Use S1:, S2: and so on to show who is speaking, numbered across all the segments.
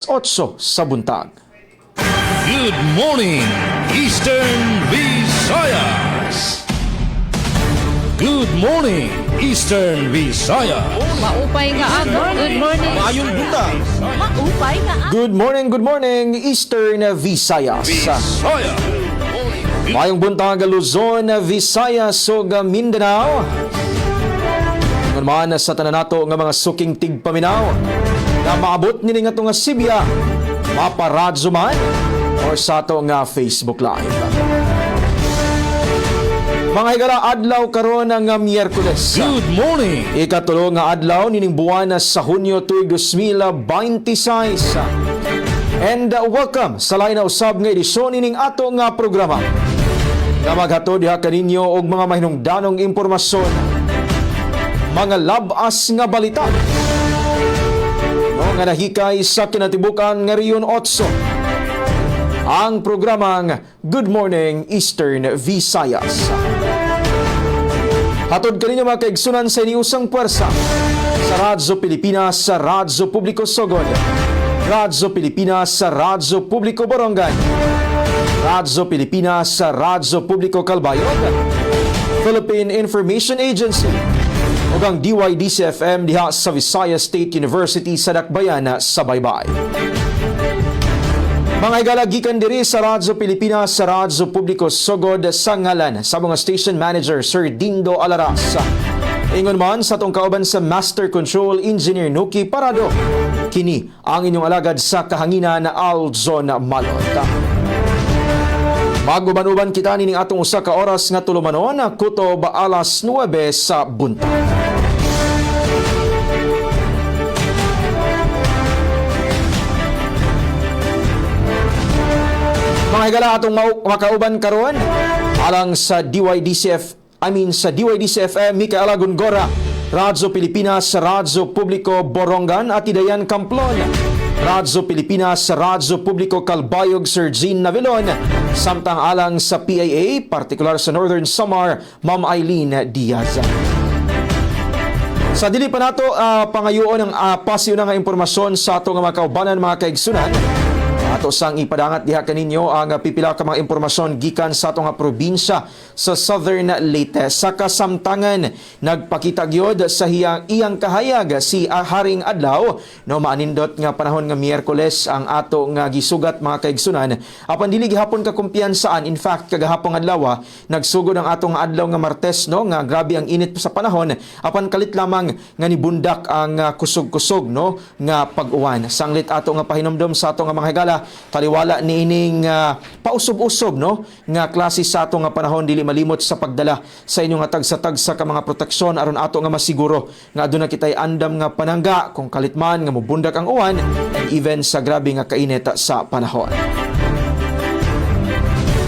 S1: 8 sa buntag.
S2: Good morning, Eastern Visayas! Good morning, Eastern Visayas!
S3: Maupay nga aga. Good morning.
S2: Mayong buntag,
S3: Maupay nga aga.
S1: Good morning, Eastern Visayas.
S2: Visayas!
S1: Mayong buntag, Luzon, Visayas, ug Mindanao. Ngun man sa tanan nato nga mga suking tigpaminaw na maabot nini nga nga Sibya, maparadyo man or sa ato nga Facebook Live. Mga higala adlaw karon nga Miyerkules.
S2: Good morning,
S1: Ikatulo nga adlaw nining buwan sa Hunyo tuig 2026. And welcome sa lain na usab nga edisyon nining ato nga programa. Nga maghatod diha kaninyo og mga mahinungdanong impormasyon, mga labas nga balita, nga nahikay sa kinatibukan nga Riyon 8. Ang programang Good Morning Eastern Visayas. Hatod kaninyo mga kaigsunan sa iniusang puwersa sa Radyo Pilipinas, sa Radyo Publiko Sogod, Radyo Pilipinas, sa Radyo Publiko Borongan, Radyo Pilipinas, sa Radyo Publiko Calbayog, Philippine Information Agency, ug ang DYDC-FM diha sa Visayas State University sa Dakbayan sa Baybay. Mga igalagikan diri sa Radyo Pilipinas, sa Radyo Publiko Sogod, sa ngalan sa mga station manager Sir Dindo Alaras. Ingon man sa tong kauban sa Master Control Engineer Nuki Parado, kini ang inyong alagad sa kahanginan na Alzon Malot. Maguban-uban kita nining atong usa ka oras nga tulumanon kutob alas 9 sa buntag. Mga higala atong makauban karon alang sa DYDC-FM Micaela Gongora, Radyo Pilipinas, Radyo Publiko Borongan at Idayan Camplon, Radyo Pilipinas, Radyo Publiko Calbayog, Sir Jean Navilon, samtang alang sa PIA, partikular sa Northern Samar, Ma'am Eileen Diaz. Sa dili pa nato pangayoon ng pasiyo na nga impormasyon sa ato nga mga kaubanan, mga kaigsunan, ato sang ipadangat diha kaninyo ang pipila ka mga impormasyon gikan sa ato nga probinsya sa Southern Leyte. Sa kasamtangan, nagpakita gyud sa iyang kahayag si Haring Adlaw no maanindot nga panahon nga Miyerkules ang ato nga gisugat, mga kaigsunan. Apan dili gihapon ka kumpiyansaan. In fact, kagahapon adlaw nagsugod ang ato nga adlaw nga Martes no nga grabe ang init sa panahon. Apan kalit lamang nga nibundak ang kusog-kusog no nga pag-uwan. Sanglit ato nga pahinomdom sa ato nga mga higala, taliwala ni ining pausob-usob no nga klase sa ato nga panahon, dili malimot sa pagdala sa inyong tagsa-tagsa ka mga proteksyon aron ato nga masiguro nga aduna kitay andam nga panangga kung kalitman nga mubundak ang uwan and even sa grabe nga kainit sa panahon.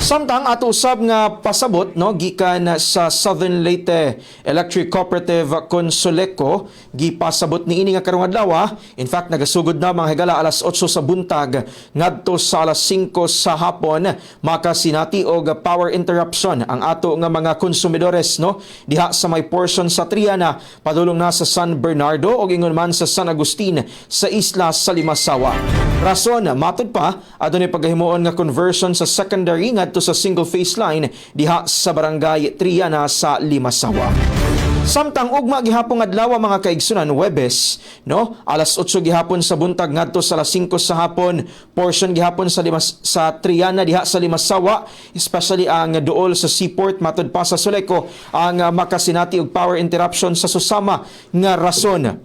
S1: Samtang ato usab nga pasabot no gikan sa Southern Leyte Electric Cooperative Consoleco, gipasabot ni ini nga karong adlaw. In fact, nagasugod na mga higala alas 8 sa buntag ngadto sa alas 5 sa hapon, makasinati og power interruption ang ato nga mga konsumidores no diha sa may portion sa Triana padulong na sa San Bernardo ug ingon man sa San Agustin sa isla sa Limasawa. Rason matud pa adunay paghimuon nga conversion sa secondary ngadto sa single phase line diha sa barangay Triana sa Limasawa. Samtang ugma gihapon adlaw, mga kaigsunan, Huwebes no alas 8 gihapon sa buntag ngadto sa alas 5 sa hapon, portion gihapon sa Triana diha sa Limasawa, especially ang duol sa seaport matud pa sa Soleco ang makasinati og power interruption sa susama nga rason.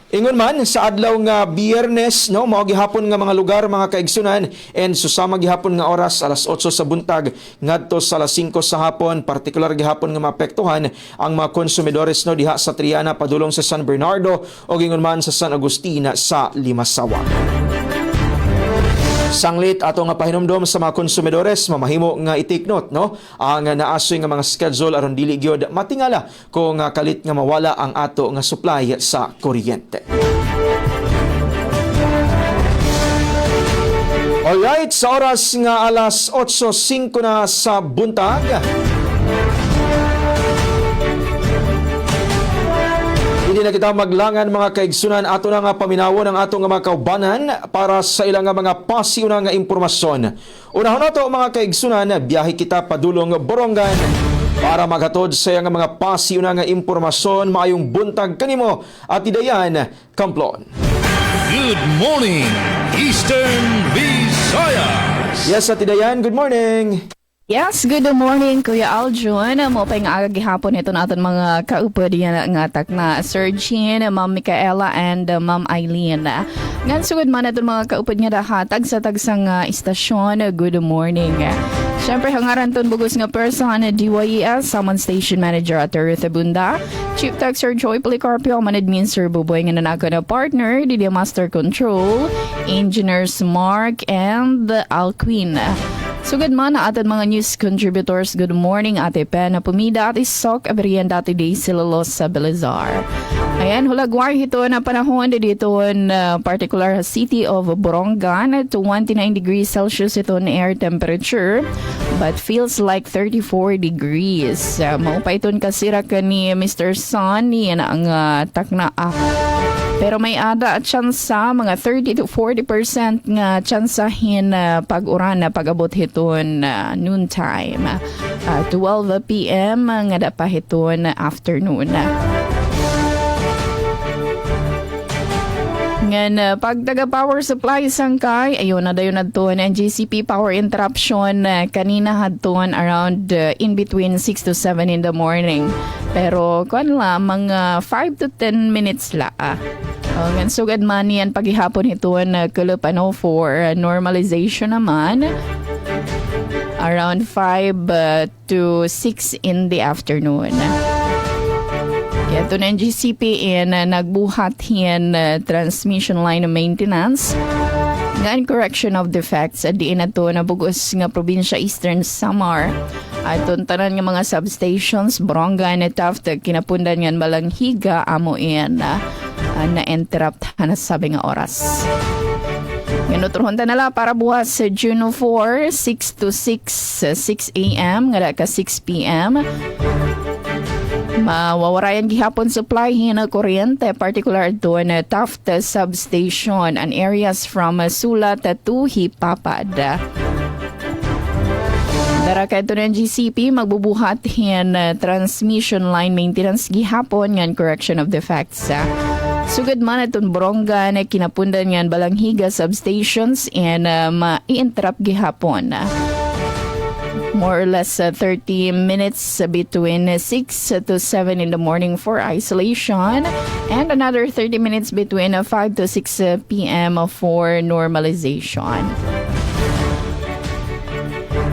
S1: Ingon man sa adlaw nga Biyernes no mao gihapon nga mga lugar, mga kaigsunan, and susama gihapon nga oras alas 8 sa buntag ngadto sa alas 5 sa hapon, partikular gihapon nga maapektuhan ang mga konsumidores no diha sa Triana padulong sa San Bernardo o ingon man sa San Agustin sa Limasawa. Sanglit ato nga pahinomdom sa mga konsumidores, mamahimo nga i-take note no ang naasoy nga mga schedule aron dili gyud matingala kung kalit nga mawala ang ato nga supply sa kuryente. Alright, sa oras nga alas 8:05 na sa buntag, Pwede na kita maglangan mga kaigsunan ato na nga paminawon ang atong nga mga kaubanan para sa ilang nga mga pasiuna nga impormasyon. Unahon nato mga kaigsunan, biyahe kita padulong Borongan para maghatod sa iyang mga pasiuna nga impormasyon maayong buntag kanimo at idayan Kamplon.
S2: Good morning, Eastern Visayas.
S1: Yes, at idayan, good morning.
S4: Yes, good morning Kuya Aljun. Mo pa nga aga gihapon ito natin mga kaupod yan nga tak na Sir Jean, Ma'am Micaela and Ma'am Eileen. Ngan sugod man ito mga kaupod nga dahatag sa tagsang istasyon. Good morning. Siyempre hangaran ton bugos nga person DYES, Summon Station Manager at Ruth Bunda, Chief Tech Sir Joy Policarpio, Manadmin Sir Buboy nga nanako na partner, Didia Master Control, Engineers Mark and Alquin. Sugad man na ating mga news contributors. Good morning, Ate Pen Pumida, Ate Sok, Aberian, Dati Day, Silalos sa Belazar. Ayan, hulagwar ito na panahon dito particular city of Borongan to 29 degrees Celsius ito na air temperature but feels like 34 degrees. Maupay ito kasira ka ni Mr. Sun, yan ang takna pero may ada at tsansa, mga 30 to 40% nga tsansahin pag-uran na pag-abot hiton noontime. 12 p.m. nga dapat hiton afternoon. Ngan pag taga-power supply sangkay, ayun na dayon nadton ang GCP power interruption kanina hadton around in between 6 to 7 in the morning. Pero kuan la mga 5 to 10 minutes la. Ngan sugad man yan paghihapon hiton kulup for normalization naman. Around 5 to 6 in the afternoon. Ito na ang GCP nagbuhat yan transmission line maintenance nga correction of defects at diin na to nabugos nga probinsya Eastern Samar at tanan nga mga substations Borongan at Taft kinapundan nga Balanghiga amuin na-interrupt na sabi nga oras. Ngayon na nala para buwas sa June 4, 6 to 6 a.m. nga ka 6 p.m. Mawawarayan gihapon supply na kuryente, particular doon Taft Substation and areas from Sulat to Hipapad. Dara ka ito ng GCP, magbubuhat yan transmission line maintenance gihapon yan correction of defects. Sugad man itong Borongan, kinapundan yan Balanghiga substations and ma-i-interrupt gihapon. More or less 30 minutes between 6 to 7 in the morning for isolation and another 30 minutes between 5 to 6 p.m. for normalization.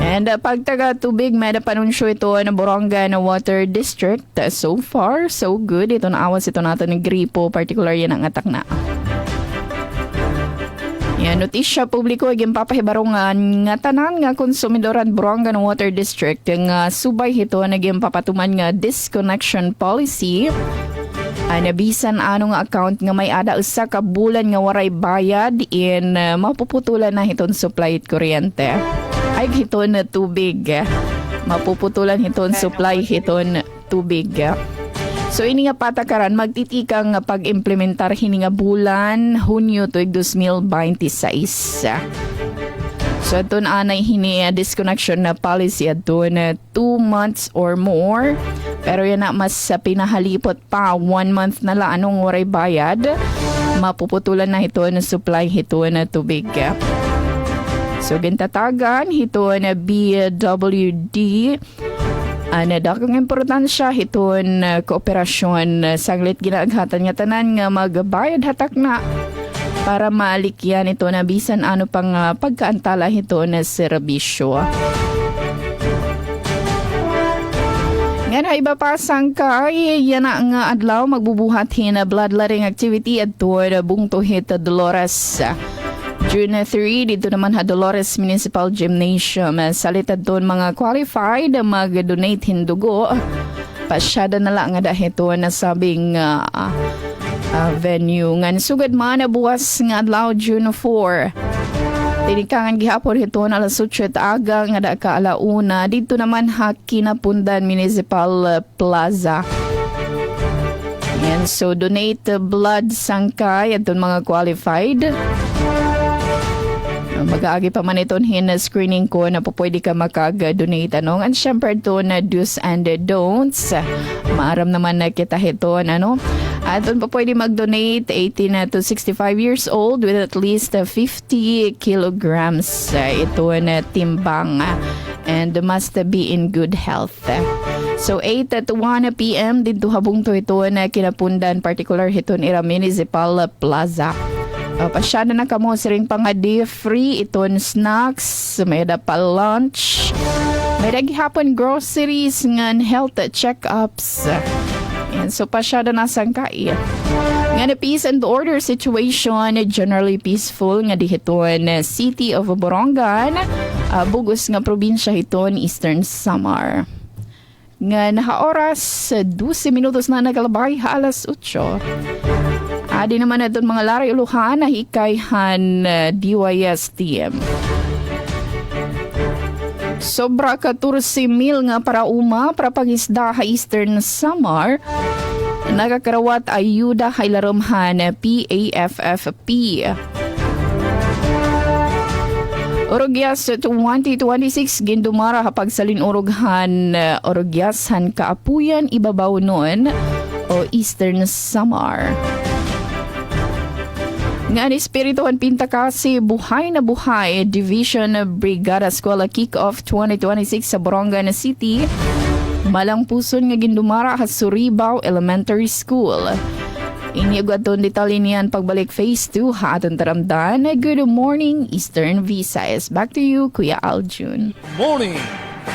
S4: And pagtaga tubig, may panunsyo ito ng Borongan Water District. So far, so good. Ito na awas ito natin ng gripo, particular yan ang atak na. Yan, notisya publiko aging papahibarongan nga tanan nga konsumidoran Borongan Water District nga subay hito naging papatuman nga disconnection policy. Nabisan anong account nga may ada usa ka bulan nga waray bayad in mapuputulan na hiton supply at kuryente. Ay hiton na tubig. Mapuputulan hiton supply hiton tubig. So ini nga patakaran magtitikang pag-implementar hini nga bulan Hunyo tuig 2026. So aton anay hini disconnection na policy aton 2 months or more. Pero yan na mas pinahalipot pa 1 month na la anong waray bayad. Mapuputulan na ito na supply ito na tubig. So gintatagan ito na BWD. Dakong importansya hiton kooperasyon saglit ginaaghatan nga tanan nga magbayad hatak na para maalikyan ito na bisan ano pang pagkaantala ito na serbisyo. Nga na iba pa sangkay yan nga adlaw magbubuhatin na bloodletting activity at bungtuhit Dolores. June 3, dito naman Dolores Municipal Gymnasium. Salitad doon mga qualified mag-donate hindugo. Pasyada na lang nga dahil ito nasabing venue. Ngan sugad man na buwas nga adlaw June 4. Tinikangan gihapon ito na alas 8 aga nga da ka alauna. Dito naman Kinapundan Municipal Plaza. And so donate blood sangkay at mga qualified. Mag-aagi pa man ito na screening ko na po pwede ka makag-donate. And syempre ito na do's and don'ts. Maaram naman na kita ito. At doon pa pwede mag-donate 18 to 65 years old with at least 50 kilograms. Ito na timbang and must be in good health. So 8 to 1 p.m. dito habong to ito na kinapundan particular hiton ira Municipal Plaza. Pasyada na kamo siring pangadi free iton snacks, may da pa lunch, may da gihapon groceries ngan health check-ups. And so pasyada na sangkay. Nga na peace and order situation generally peaceful nga dihiton City of Borongan, bugos nga probinsya hiton Eastern Samar. Nga naka-oras 12 minutos na nagalabay alas 8. Adi naman na doon mga laray uluhan na hikayhan DYSTM. Sobra ka 14,000 nga para pangisda ha Eastern Samar. Nagakarawat ayuda hay larumhan PAFFP. Orogyas 2026 gindumara kapag salin urughan Orogyashan Kaapuyan ibabaw nun o Eastern Samar. Nga ni Espirituhan Pinta kasi Buhay na Buhay Division Brigada Eskwela Kick-Off 2026 sa Borongan City. Malang puson nga gindumara sa Suribao Elementary School. Iniugad doon detalye niyan pagbalik phase 2 ha atong taramdan. Good morning Eastern Visayas. Back to you Kuya Aljun.
S2: Morning,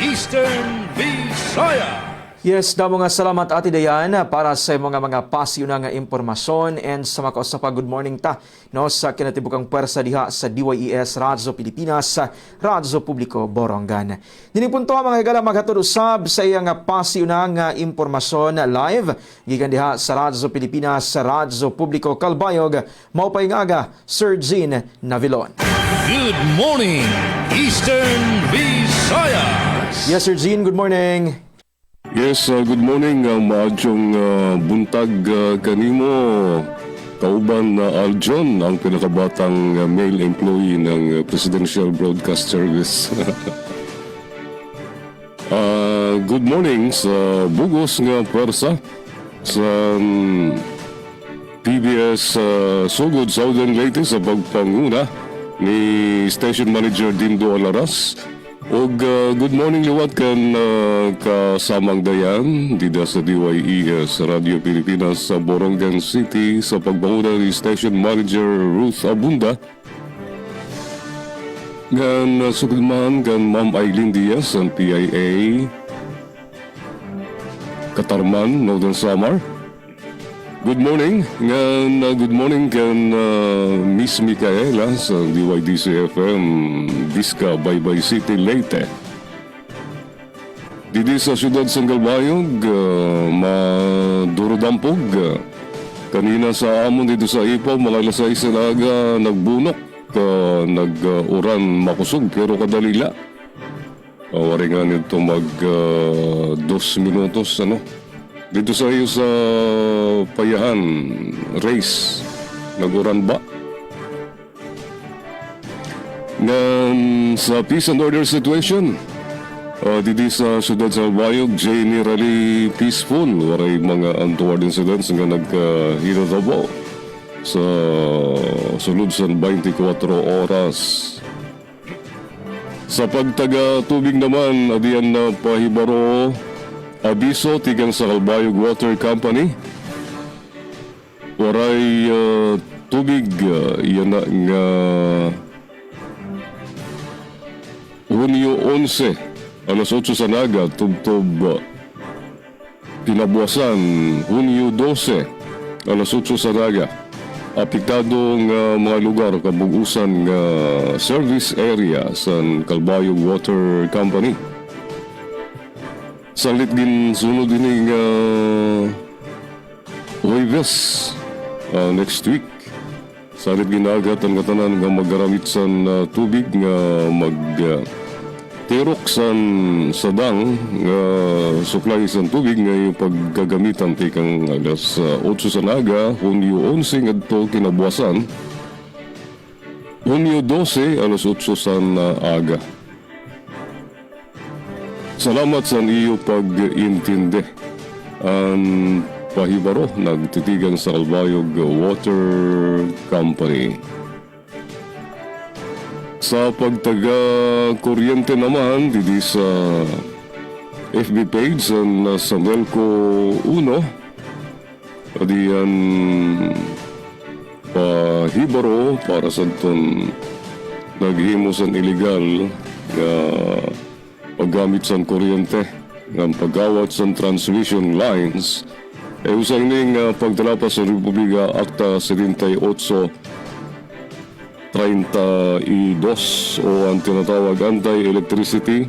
S2: Eastern Visayas.
S1: Yes, damo nga salamat Ate Dayan para sa mga pasyo nga impormasyon and sa makausap good morning ta sa kinatibukang pwersa diha sa DYES Radyo Pilipinas, Radyo Publiko Borongan. Dinipunto ang mga higala maghatod usab sa iyang pasyo nga impormasyon live gikan diha sa Radyo Pilipinas, Radyo Publiko Calbayog, maupay nga aga Sir Jean Navilon.
S2: Good morning, Eastern Visayas.
S1: Yes, Sir Jean, good morning.
S5: Yes, good morning. Maadyong buntag kanimo. Kauban na Aljon, ang pinakabatang male employee ng Presidential Broadcast Service. Good morning sa bugos nga pwersa sa PBS Sugod Southern Leyte sa pagpanguna ni Station Manager Dindo Alaras. Og good morning liwat kan kasamang dayan dida sa DYES Radio Pilipinas sa Borongan City sa pagbanguna ni Station Manager Ruth Abunda. Gan sugilman kan Ma'am Eileen Diaz ang PIA Katarman, Northern Samar. Good morning. Good morning kan Miss Micaela sa DYDC-FM Vizca, Baybay City, Leyte. Didi sa siyudad sa Galbayog, madurodampog. Kanina sa amon dito sa Ipaw, mga alas 6 na aga, nagbunok, nag-uran makusog, pero kadalila. Waringan ito mag 2 minutos, dito sa iyo sa Payahan race naguran ba ngan sa peace and order situation dito sa siyudad sa Albayog generally peaceful, waray mga untoward incidents nga nagkahirarabo sa sulod sa 24 oras. Sa pagtaga tubig naman adiyan na pahibaro abiso tigang sa Calbayog Water Company. Waray tubig iyan na nga Hunyo 11 alas 8 sa Naga tubtob kinabuasan Hunyo 12 alas 8 sa Naga. Apektado nga mga lugar kabugusan nga service area sa Calbayog Water Company. Salit din sunod din nga Huwebes next week. Salit ginagat ang katanan nga magaramit sa tubig nga tirok sadang nga supply sa tubig nga paggagamitan tikang alas 8 sa naga, Hunyo 11 ngadto kinabuasan, Hunyo 12 alas 8 sa aga. Salamat sa iyo pag-intindi. Ang pahibaro nagtitigan sa Albayog Water Company. Sa pagtaga-kuryente naman, didi sa FB page ng Samelco 1, adiyan pahibaro para sa itong naghimusan illegal na paggamit sa kuryente ng pagawat sa transmission lines. Usang ning pagdalapas sa Republika Acta 78-32 o ang tinatawag Anti-Electricity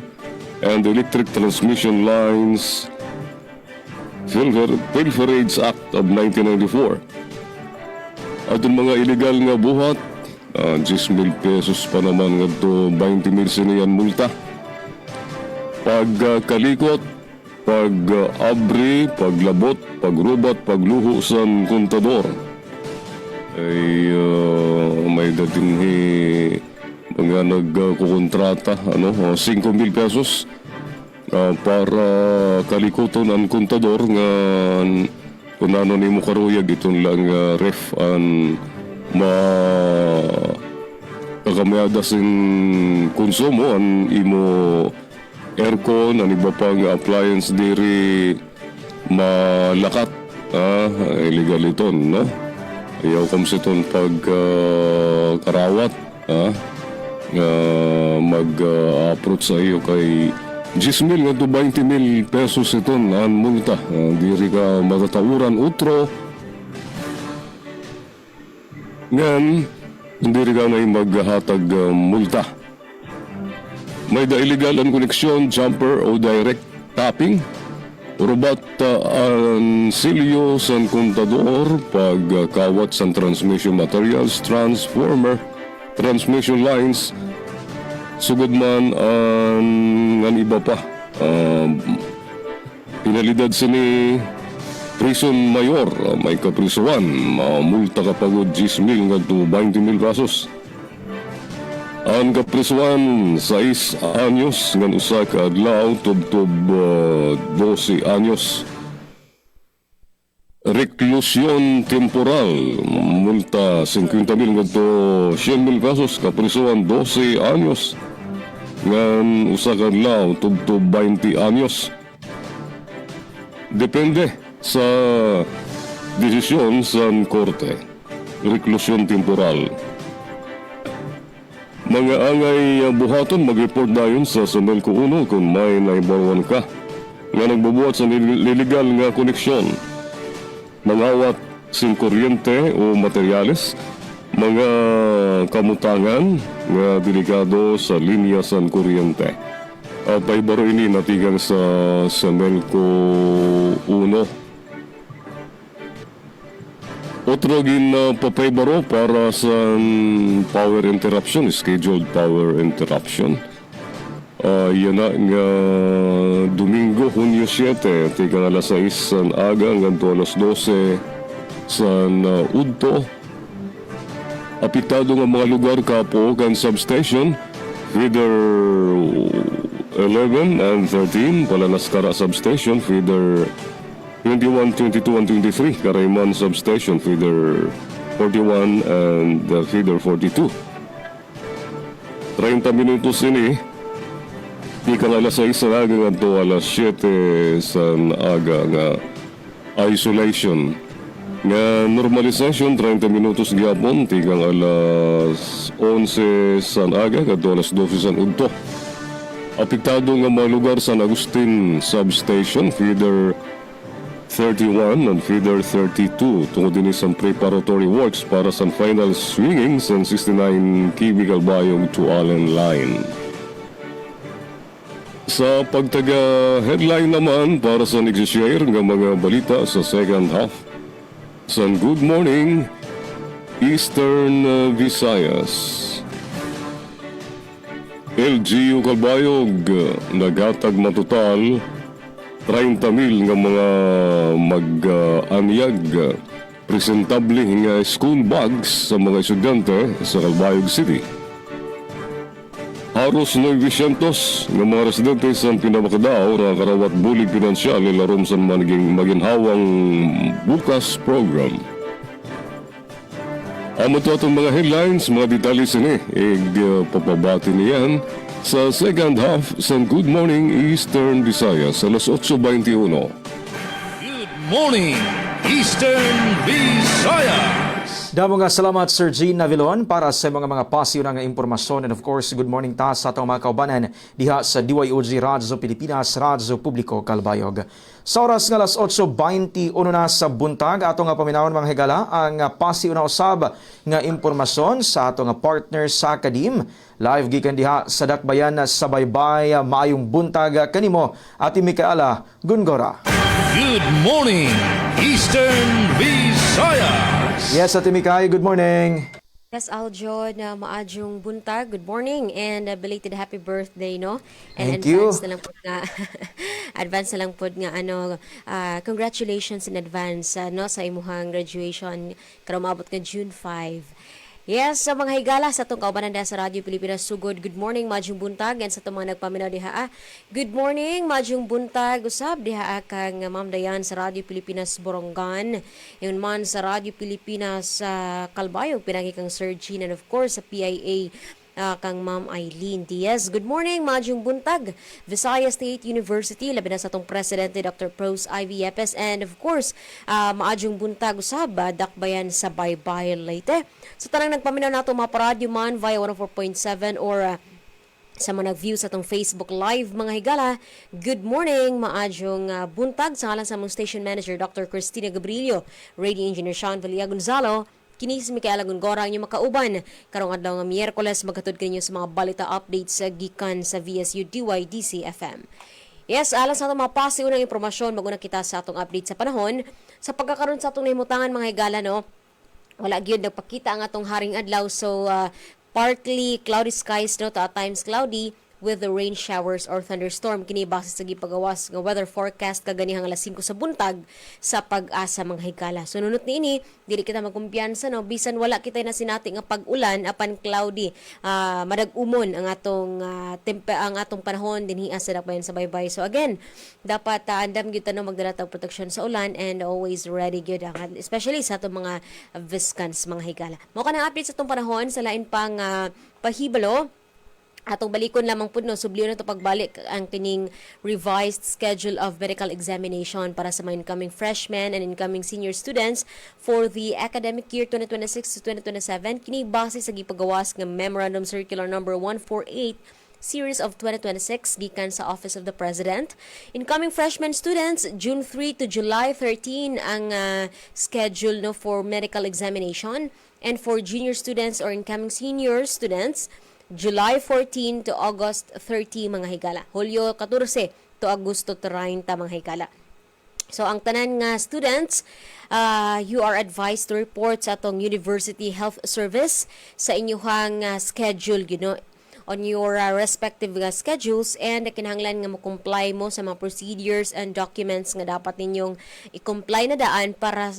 S5: and Electric Transmission Lines Pilferage Act of 1994. At ang mga illegal nga buhat, 10,000 pesos pa naman nga to 20,000 siniyan multa. Pagkalikot, pag-abri, paglabot, pagrubat, pagluho sa kontador ay may dating mga nagkukontrata 5,000 pesos para kalikuton ang kontador nga kung ano ni mo karuyag itong lang ref ang kakamyada sin konsumo ang imo aircon, ang iba pang appliance diri malakat illegal ito, no? Ayaw kamsiton pag karawat mag-approach sa iyo kay 10,000 nga to 20,000 pesos ito ang multa. Diri ka matatawuran utro ngan hindi ka na maghatag multa. May da illegal ang koneksyon, jumper o direct tapping. Rubat ang silyo sa kontador, pagkawat sa transmission materials, transformer, transmission lines, sugod man ang iba pa. Pinalidad sini prison mayor, may kaprisuan, multa kapagod 10,000 nga to 20,000 pesos. Ang kaprisuan 6 anyos ngan usa ka adlaw tubtob 12 anyos. Reklusyon temporal, multa 50,000 ngadto 100,000 pesos, kaprisuan 12 anyos ngan usa ka adlaw tubtob 20 anyos. Depende sa desisyon sa korte. Reklusyon temporal. Mga angay buhaton, mag-report dayon sa Samelco 1 kung may naibawan ka nga nagbubuhat sa illegal nga koneksyon, mangawat sin kuryente o materyales, mga kamutangan nga delikado sa linya sa kuryente. Paibaro ini natigang sa Samelco 1. Otro gin papaybaro para sa power interruption, scheduled power interruption. Yan na nga Domingo, Hunyo 7, tika alas 6 sa aga hanggang alas 12 sa Udto. Apektado nga mga lugar kapo kan substation, feeder 11 and 13, Palanaskara substation, feeder 21, 22, and 23, Karayman Substation, feeder 41 and feeder 42. 30 minutos ini, di ka alas 6 sa aga nga to alas 7 sa aga nga isolation. Nga normalization, 30 minutos gyapon, tigang alas 11 sa aga, nga to alas 12 sa udto. Apektado nga mga lugar sa Agustin Substation, feeder 31 and feeder 32 tungod din sa preparatory works para sa final swinging sa 69 Chemical Bayog to Allen Line. Sa pagtaga-headline naman para sa nagsishare ng mga balita sa second half sa Good Morning Eastern Visayas. LGU Kalbayog naghatag matotal 30,000 nga mga mag-anyag presentable nga school bags sa mga estudyante sa Calbayog City. Haros 900 nga mga residente sa pinabakadao na karawat bulig pinansyal ilarom sa maginhawang bukas program. Amo to atong mga headlines, mga detalles ini, papabati niyan sa second half sa Good Morning Eastern Visayas sa alas 8:21.
S2: Good morning, Eastern Visayas.
S1: Damo nga salamat Sir Gene Navilon para sa mga pasiyo nga impormasyon, and of course good morning ta sa atong mga kaubanan diha sa DYOG Radyo Pilipinas, Radyo Publiko Calbayog. Sa oras nga alas 8:21 na sa buntag, ato nga paminawon mga higala ang pasiyo na usab nga impormasyon sa ato nga partner sa Kadim. Live gikan diha sa Dakbayan sa Baybay, maayong buntag kanimo Ate Micaela Gungora.
S2: Good morning, Eastern Visayas.
S1: Yes, Ate Mikay, good morning.
S6: Yes, Aljo, na maadyong buntag. Good morning and belated happy birthday, no? And
S1: Thank you.
S6: advance na lang po nga advance na lang po nga congratulations in advance no sa imuhang graduation karon maabot nga June 5. Yes, sa mga higala sa itong kaubanan sa Radyo Pilipinas Sugod, good morning, Madyong Buntag. And sa itong mga nagpaminaw diha, good morning, Madyong Buntag. Usab diha kang Ma'am Dayan sa Radyo Pilipinas Borongan. Yun man sa Radyo Pilipinas Calbayog, pinagi kang Sir Gene, and of course sa PIA kang Ma'am Eileen Diaz. Good morning, Madyong Buntag. Visayas State University, labi na sa itong Presidente Dr. Pros Ivy Yepes, and of course, Madyong Buntag usab, Dakbayan sa Baybay Leyte. So tanang nagpaminaw nato mga paradyo man via 104.7 or sa mga nag-view sa itong Facebook Live, mga higala, good morning, Madyong Buntag. Sa ngalan sa mong Station Manager, Dr. Cristina Gabrielio, Radio Engineer Sean Villa Gonzalo, kini si Micaela Gungora ang inyong makauban. Karong adlaw nga Miyerkules, magkatod kayo sa mga balita updates sa gikan sa VSU DYDC FM. Yes, alang sa itong mga pasiw ng impormasyon, maguna kita sa atong update sa panahon. Sa pagkakaroon sa atong nahimutangan, mga higala, no, wala gyud nagpakita ang atong haring adlaw, so partly cloudy skies, no, to at times cloudy with the rain showers or thunderstorm. Kini base sa gipagawas nga weather forecast kaganihang alas 5 sa buntag sa Pag-asa, mga higala. So nunot niini, dili kita magkumpiyansa, no, bisan wala kita na sinati nga pag-ulan apan cloudy, madag-umon ang atong ang atong panahon dinhi sa Dakbayan sa Baybay. So again, dapat andam gyud no magdala tag protection sa ulan and always ready gyud especially sa atong mga Viscans, mga higala. Mo kanang update sa atong panahon sa lain pang pahibalo. Atong balikon lamang pud no, subliyo na to pagbalik ang kining revised schedule of medical examination para sa mga incoming freshmen and incoming senior students for the academic year 2026 to 2027. Kini base sa gipagawas nga Memorandum Circular number 148 series of 2026 gikan sa Office of the President. Incoming freshman students, June 3 to July 13 ang schedule no for medical examination, and for junior students or incoming senior students, July 14 to August 30, mga higala. Hulyo 14 to Agosto 30, mga higala. So, ang tanan nga students, you are advised to report sa atong University Health Service sa inyong schedule, you know, on your respective schedules, and kinahanglan nga mo-comply mo sa mga procedures and documents nga dapat ninyong i-comply na daan para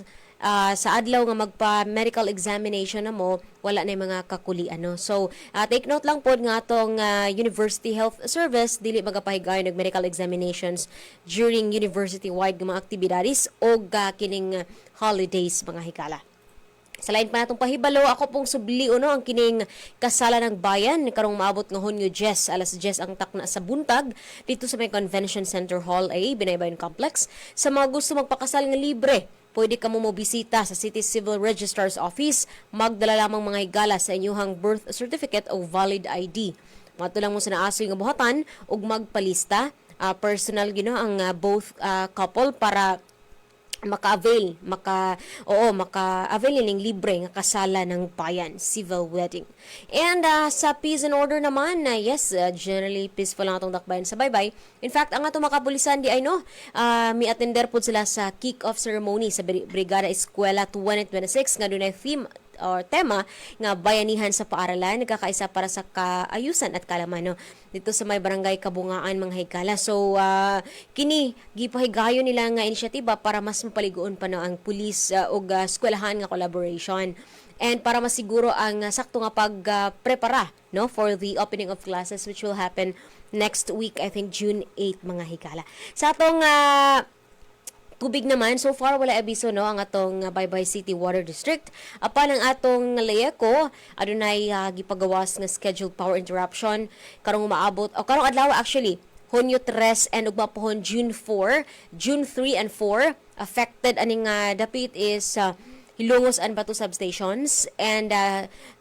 S6: sa adlaw nga magpa-medical examination na mo, wala na yung mga kakulian. No? So, take note lang po nga itong University Health Service, dili magapahigayon ng medical examinations during university-wide mga aktibidades o kining holidays, mga hikala. Sa lain pa natong pahibalo, ako pong subliu no, ang kining kasala ng bayan karong maabot nga Hunyo 10, alas 10 ang takna sa buntag dito sa may Convention Center Hall A, Binaybayon Complex. Sa mga gusto magpakasal nga libre, pwede ka mo mobisita sa City Civil Registrar's Office, magdala lamang mga higala sa inyong birth certificate o valid ID. Matulang mo sa naasoy nga buhatan ug magpalista, personal ang both couple para maka-avail ning libre nga kasala ng bayan, civil wedding. And sa peace and order naman, yes, generally peaceful lang atong Dakbayan sa Baybay. In fact, ang atong makapulisan di ay mi attender po sila sa kick-off ceremony sa Brigada Eskwela 2026 nga dunay theme or tema nga bayanihan sa paaralan nagkakaisa para sa kaayusan at kaalaman no dito sa may barangay Kabungaan mga higala. So kini gipahigayon nila nga inisyatiba para mas mapaliguon pa no ang pulis ug eskwelahan nga collaboration and para masiguro ang sakto nga pagprepara no for the opening of classes which will happen next week, I think June 8 mga higala. Sa atong tubig naman, so far wala abiso no ang atong Baybay City Water District. Apan ang atong Leco, adunay gipagawas nga scheduled power interruption karong umaabot o karong adlaw actually Hunyo 3 and ug mapuhon June 4, June 3 and 4 affected aning dapit is Hilongos and Batu substations and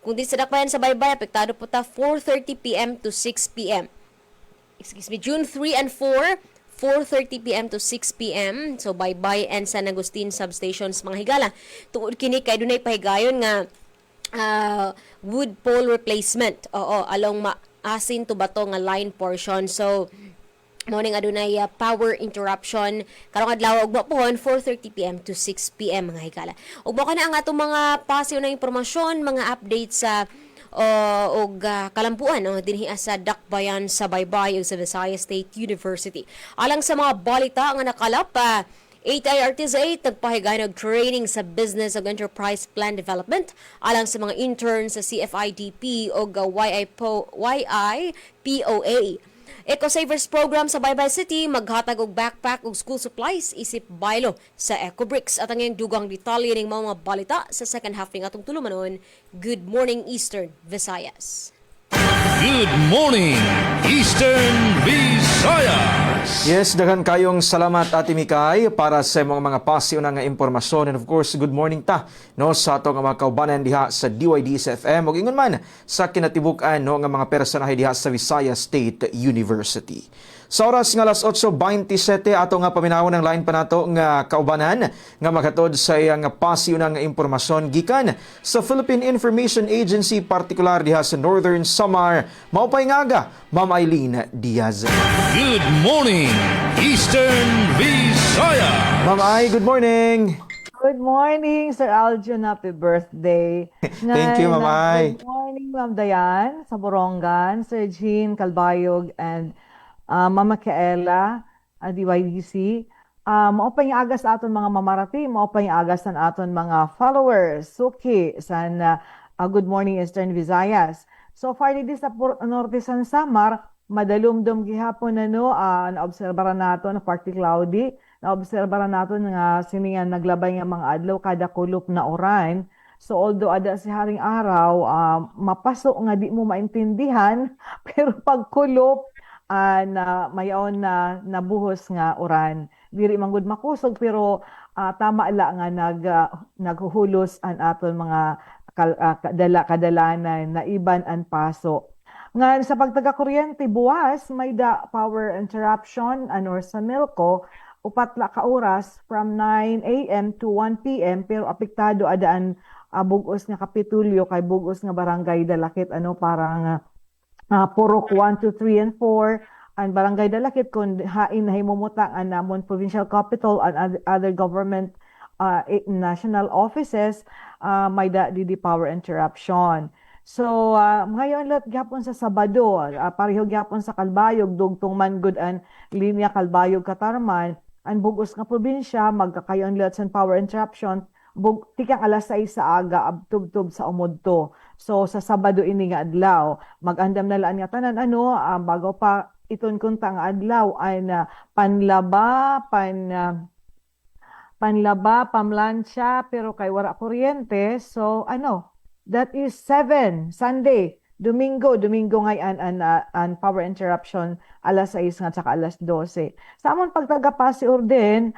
S6: kung di sa dakbayan sa Baybay apektado po ta 4:30 PM to 6 PM. Excuse me, June 3 and 4 4:30 PM to 6 PM. So, Baybay and San Agustin substations, mga higala. Tungod kini kay dunay pahigayon nga wood pole replacement. Oo, along maasin to bato nga line portion. So, morning adunay power interruption karong adlaw ug mapuhon 4:30 PM to 6 PM mga higala. Ug mo kana ang atong mga pasiw na impormasyon, mga updates sa og kalampuan dinhi sa Dakbayan sa Baybay ug sa Visayas State University. Alang sa mga balita nga nakalap 8IRTZ nagpahigayon og training sa Business ug Enterprise Plan Development alang sa mga interns sa CFIDP ug YIPOA. Eco-Savers Program sa Baybay City maghatag og backpack ug school supplies isip baylo sa EcoBricks. At ang iyang dugang detalye ning mga balita sa second half ning atong tulumanon. Good morning Eastern Visayas.
S2: Good morning, Eastern Visayas.
S1: Yes, daghan kayong salamat Ate Mikay para sa mga pasiyo na nga impormasyon and of course good morning ta no sa ato nga mga kaubanan diha sa DYDS FM ug ingon man sa kinatibuk-an no nga mga personahe diha sa Visayas State University. Sa oras nga alas 8:27 ato nga paminawon ang line pa nato nga kaubanan nga maghatod sa iyang pasiyo na nga impormasyon gikan sa Philippine Information Agency partikular diha sa Northern Samar. Maupay ngaga, Ma'am Eileen Diaz.
S2: Good morning, Eastern Visayas.
S1: Ma'am Ay, good morning.
S7: Good morning, Sir Aljon. Happy birthday.
S1: Thank you, Ma'am Ay.
S7: Good morning, Ma'am Dayan, sa Borongan, Sir Jean Calbayog, and Mama Kaela, DYDC. Maupay nga agas aton mga mamarati, maupay nga agas sa aton mga followers. Suki, san Good Morning Eastern Visayas. So far, dito sa Norte San Samar, madalumdum gihapon naobserbaran nato na partly cloudy, naobserbaran nato nga siningan naglabay nga mga adlaw kada kulop na oran. So although ada si haring araw, mapasok nga di mo maintindihan, pero pag kulop, na mayaon na nabuhos nga oran. Diri manggod makusog pero tama la nga naghuhulos an aton mga kadalanan na iban an paso. Nga sa pagtaga kuryente buwas may power interruption or sa Milco upat la ka oras from 9 AM to 1 PM pero apektado adaan bugos nga Kapitulyo kay bugos nga barangay Dalakit parang Purok 1, 2, 3, and 4 ang barangay Dalakit kung hain na himumutang ang namon provincial capital and other government national offices may di power interruption. So ngayon lot gyapon sa Sabado pareho gyapon sa Kalbayog dugtong Mangud an linya Kalbayog Katarman ang bugos nga probinsya magkakayon lot sa power interruption tikang alas 6 sa aga abtub-tub sa umudto. So sa Sabado ini nga adlaw magandam na laan nga tanan bago pa iton kunta nga adlaw ay panlaba pamlansya pero kay wala kuryente. So that is 7 Sunday Domingo ngayon an power interruption alas 6 nga saka alas 12. Sa amon pagtagapasi orden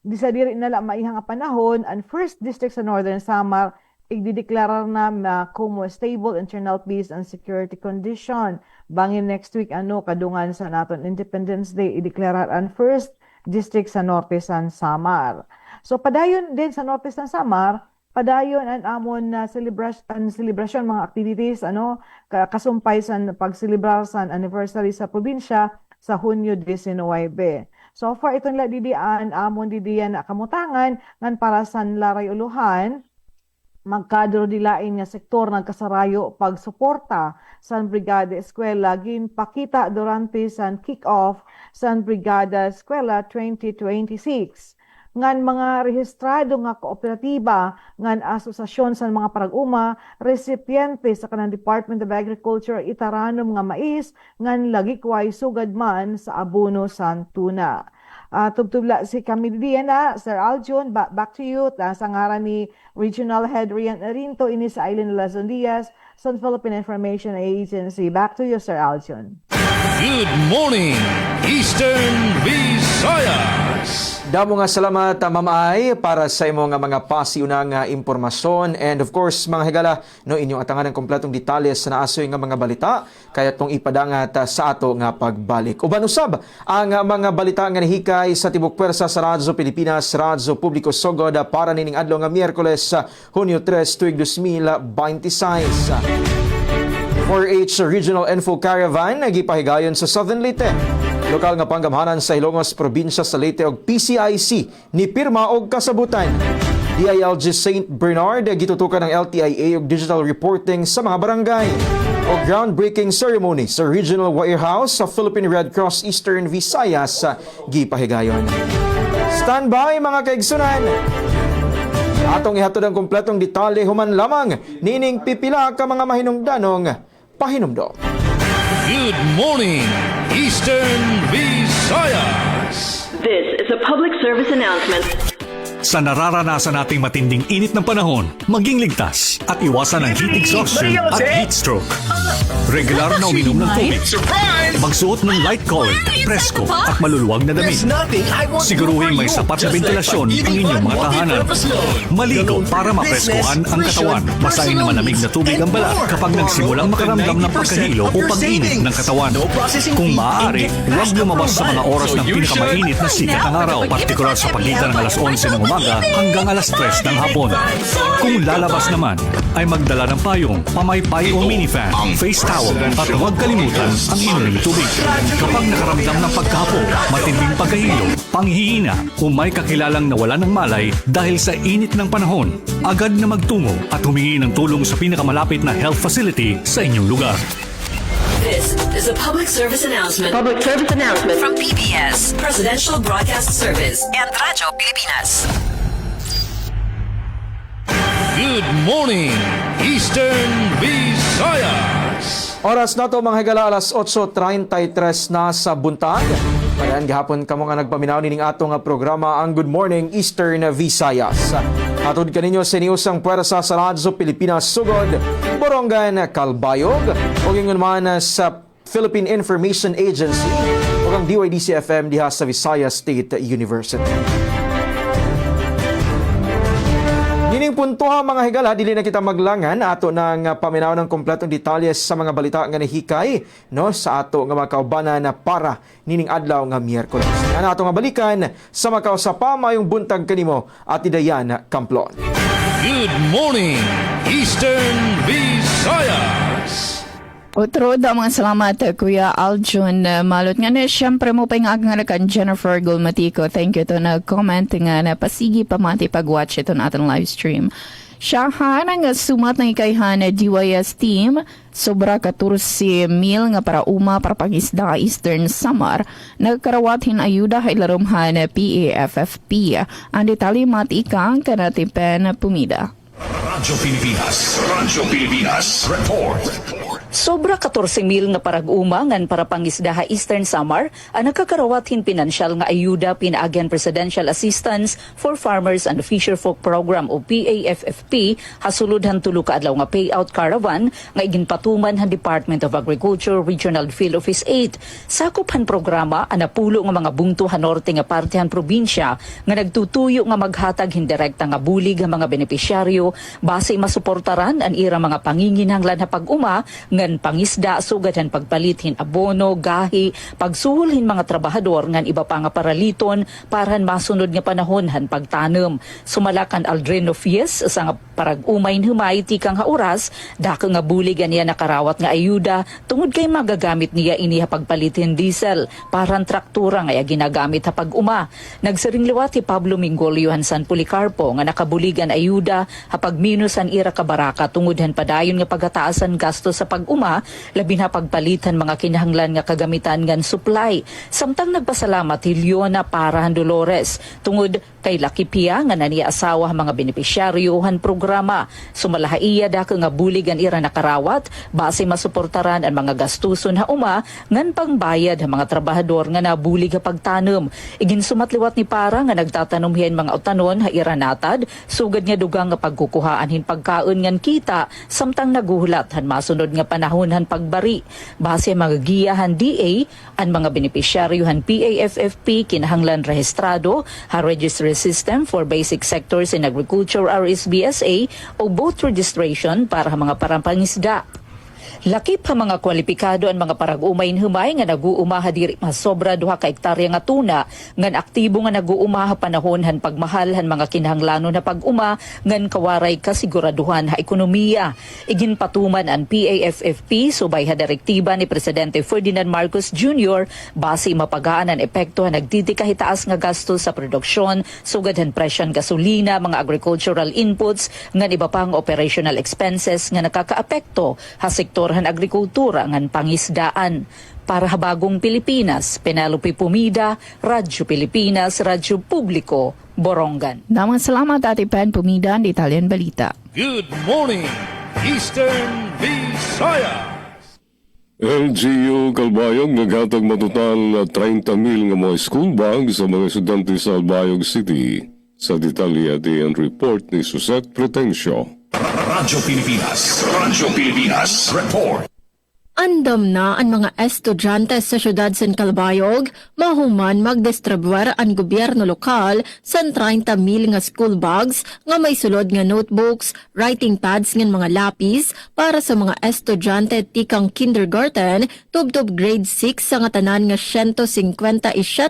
S7: disadiri nala maihang nga panahon ang first district sa Northern Samar igdideklarar na como stable internal peace and security condition. Bangin next week kadungan sa naton Independence Day ideklarar ang first district sa Norte San Samar. So padayon din sa Norte San Samar padayon ang amon na celebration mga activities kasumpay sa pagselebrar sa anniversary sa probinsya sa Hunyo 19. So far itong didian amon didian na kamutangan ngan para sa Laray Uluhan magkadro dilain nga sektor nagkasarayo pagsuporta sa Brigada Eskwela ginpakita durante sa kick-off sa Brigada Eskwela 2026. Ngan mga rehistrado nga kooperatiba, ngan asosasyon sa mga parag-uma, resipiente sa kanang Department of Agriculture itaranom nga mais, ngan lagikway sugad man sa abono sa tuna. Tubtubla si Camille Diana, Sir Aljon, back to you. Sa ngaran ni Regional Head Rian Rinto, ini sa Island Lazon Diaz, Sun Philippine Information Agency. Back to you, Sir Aljon.
S2: Good morning, Eastern Visayas.
S1: Damo nga salamat Ma'am Ay para sa imo nga mga pasiunang impormasyon, and of course mga higala no inyong atangan ng kompletong detalye sa naasoy nga mga balita kaya tong ipadangat sa ato nga pagbalik. Uban usab ang mga balita nga nahikay sa tibok pwersa sa Radyo Pilipinas, Radyo Publiko Sogod para nining adlaw nga Miyerkules Hunyo 3 tuig 2026. 4H Regional Info Caravan nagipahigayon sa Southern Leyte. Lokal nga panggamhanan sa Ilongos Probinsya sa Leyte og PCIC ni pirma og kasabutan. DILG St. Bernard gitutukan ng LTIA og digital reporting sa mga barangay. O groundbreaking ceremony sa Regional Warehouse sa Philippine Red Cross Eastern Visayas gipahigayon. Standby mga kaigsunan. Atong ihatod ang kompletong detalye human lamang nining pipila ka mga mahinungdanong pahinumdom.
S2: Good morning, Eastern Visayas.
S8: This is a public service announcement.
S9: Sa nararanasan nating matinding init ng panahon, maging ligtas at iwasan ang heat exhaustion at heat stroke. Regular na uminom ng tubig. Magsuot ng light colored, presko at maluluwag na damit. Siguruhin may sapat na ventilasyon ang inyong mga tahanan. Maligo para mapreskohan ang katawan. Basahin na malamig na tubig ang balat kapag nagsimulang makaramdam ng pagkahilo o pag-init ng katawan. Kung maaari, huwag lumabas sa mga oras ng pinakamainit na sikat ng araw, partikular sa pagitan ng alas 11 ng umaga hanggang alas 3 ng hapon. Kung lalabas naman, ay magdala ng payong, pamaypay o minifan, face towel at huwag kalimutan ang inuling tubig. Kapag nakaramdam ng pagkahapo, matinding pagkahilo, panghihina o may kakilalang nawala ng malay dahil sa init ng panahon, agad na magtungo at humingi ng tulong sa pinakamalapit na health facility sa inyong lugar.
S8: This is a public service announcement. Public service announcement from PBS, Presidential Broadcast Service, and Radyo Pilipinas.
S2: Good morning, Eastern Visayas.
S1: Oras na to mga higala alas 8:33 na sa buntag. Ayan, gihapon kamo nga nagpaminaw nining ato nga programa ang Good Morning Eastern Visayas. Hatod kaninyo sa iniusang pwersa sa Radyo Pilipinas Sugod, Borongan, Calbayog, o ingon man sa Philippine Information Agency o ang DYDC-FM diha sa Visayas State University. Nining puntuha mga higala, dili na kita maglangan ato ng paminaw ng kompletong detalye sa mga balita nga nahikay no sa ato nga mga kaubanan para nining adlaw nga Miyerkules. Nga ato nga balikan sa makausapa mayong buntag kanimo at Dayan Camplon.
S2: Good morning, Eastern Visayas.
S4: Otro daw mga salamat Kuya Aljon Malot nga na siyempre mo pa nga kan Jennifer Gulmatico. Thank you to nag-comment nga na pasigi pamati pag-watch ito na atong live stream. Siya nga sumat ng ikayhan na DYS team sobra 14,000 nga para uma para pangisda Eastern Samar nagkarawat ayuda kay larumhan na PAFFP. Ang detalye matikang kanatipen pumida.
S9: Radyo Pilipinas Report.
S8: Sobra 14,000 nga parag-uma ngan para pangisda ha Eastern Samar ang nagkakarawatin pinansyal nga ayuda pinaagyan Presidential Assistance for Farmers and Fisherfolk Program o PAFFP hasuludhan tulo ka adlaw nga payout caravan nga iginpatuman han Department of Agriculture Regional Field Office 8. Sakop han programa ang napulo nga mga bungto han norte nga parte han probinsya nga nagtutuyo nga maghatag hindirekta nga bulig ang mga benepisyaryo base masuportaran ang ira mga panginginhanglan na pag-uma ngan pangisda sugadan pagpalithin abono, gahi, pagsuhulhin mga trabahador ngan iba pa nga paraliton parahan masunod nga panahon han pagtanem. Sumalakan Aldrino Fies sa nga parag-umay humay tikang haoras dako nga bulig niya nakarawat nga ayuda tungod kay magagamit niya ini pagpalithin diesel parahan traktura nga ginagamit ha pag-uma. Nagsiring liwat si Pablo Mingolio han San Policarpo nga nakabuligan ayuda hapag minusan ira kabaraka tungod han padayon nga pagataasan gasto sa pag-uma labi na pagpalitan mga kinahanglan nga kagamitan ngan supply. Samtang nagpasalamat Hiliona Parahan Dolores tungod kay Lucky Pia nga naniya asawa mga benepisyaryo han programa. Sumalahaiya dako nga buligan ira nakarawat base masuportaran ang mga gastuson ha uma ngan pangbayad ang mga trabahador nga nabulig ha pagtanom. Igin sumatliwat ni Para nga nagtatanomhen mga utanon ha ira natad sugad nga dugang nga pagkukuhaan hin pagkaon ngan kita samtang naguhulat han masunod nga panahon han pagbari. Base mga giyahan DA ang mga benepisyaryo han PAFFP kinahanglan rehistrado ha Registry System for Basic Sectors in Agriculture RSBSA o boat registration para mga parampangisda. Lakip ha mga kwalipikado ang mga parag-umayin humay nga nag-uumaha diri masobra 2 ka hektarya nga tuna ngan aktibo nga nag-uumaha panahon han pagmahal han mga kinahanglanon na pag-uma ngan kawaray kasiguraduhan ha ekonomiya. Igin patuman ang PAFFP subay ha direktiba ni Presidente Ferdinand Marcos Jr. base mapagaan ang epekto ha nagtitikahitaas nga gasto sa produksyon sugad han presyon gasolina, mga agricultural inputs ngan iba pang operational expenses nga nakakaapekto ha sektor han agrikultura ngan pangisdaan. Para habagong Pilipinas, Penelope Pumida, Radyo Pilipinas, Radyo Publiko, Borongan.
S4: Damang salamat Ate Pen Pumida, ang Italian Balita.
S2: Good morning, Eastern Visayas.
S5: LGU Calbayog naghatag matutal na 30,000 nga mga school bag sa mga estudyante sa Albayog City. Sa detalye ang report ni Suzette Pretencio.
S9: Radyo Pilipinas, report.
S3: Andam na ang mga estudyante sa syudad San Calbayog, mahuman magdistribuer ang gobyerno lokal sa 30,000 nga school bags nga may sulod nga notebooks, writing pads ng mga lapis para sa mga estudyante tikang kindergarten tubtob grade 6 sa nga tanan nga 157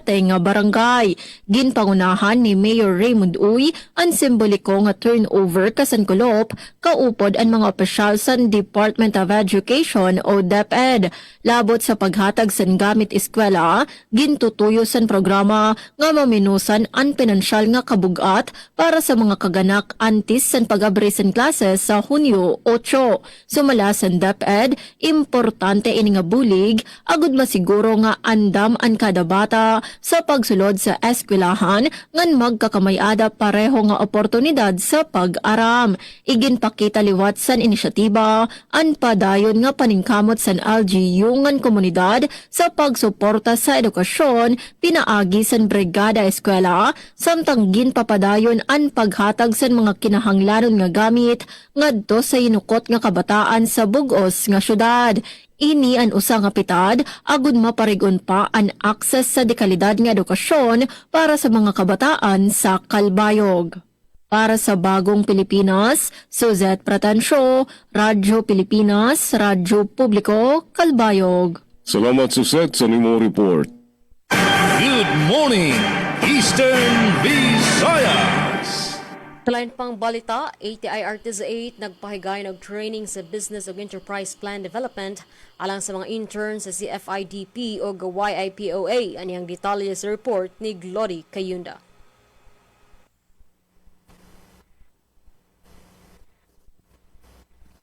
S3: nga barangay. Ginpangunahan ni Mayor Raymond Uy ang simboliko nga turnover kasankulop kaupod ang mga opisyal sa Department of Education o DepEd. Labot sa paghatag san gamit eskwela, gintutuyo san programa nga maminusan ang pinansyal nga kabugat para sa mga kaganak antis san pag-abri san klases sa Hunyo 8. Sumala san DepEd, importante ini nga bulig agud masiguro nga andam ang kada bata sa pagsulod sa eskwelahan ngan magkakamayada pareho nga oportunidad sa pag-aram. Iginpakita liwat san inisyatiba ang padayon nga paningkamot san LGU ngan komunidad sa pagsuporta sa edukasyon pinaagi san brigada eskwela samtang ginpapadayon ang paghatag san mga kinahanglanon nga gamit ngadto sa inukot nga kabataan sa bug-os nga syudad. Ini ang usa nga pitad agud maparigon pa ang akses sa dekalidad nga edukasyon para sa mga kabataan sa Calbayog. Para sa Bagong Pilipinas, Suzette Pratencio, Radyo Pilipinas, Radyo Publiko, Calbayog.
S5: Salamat Suzette sa nimo report.
S2: Good morning, Eastern Visayas.
S6: Sa lain pang balita, ATI Artis 8 nagpahigay ng training sa Business ug Enterprise Plan Development alang sa mga interns sa CFIDP o YIPOA. Anihang detalye sa report ni Glory Kayunda.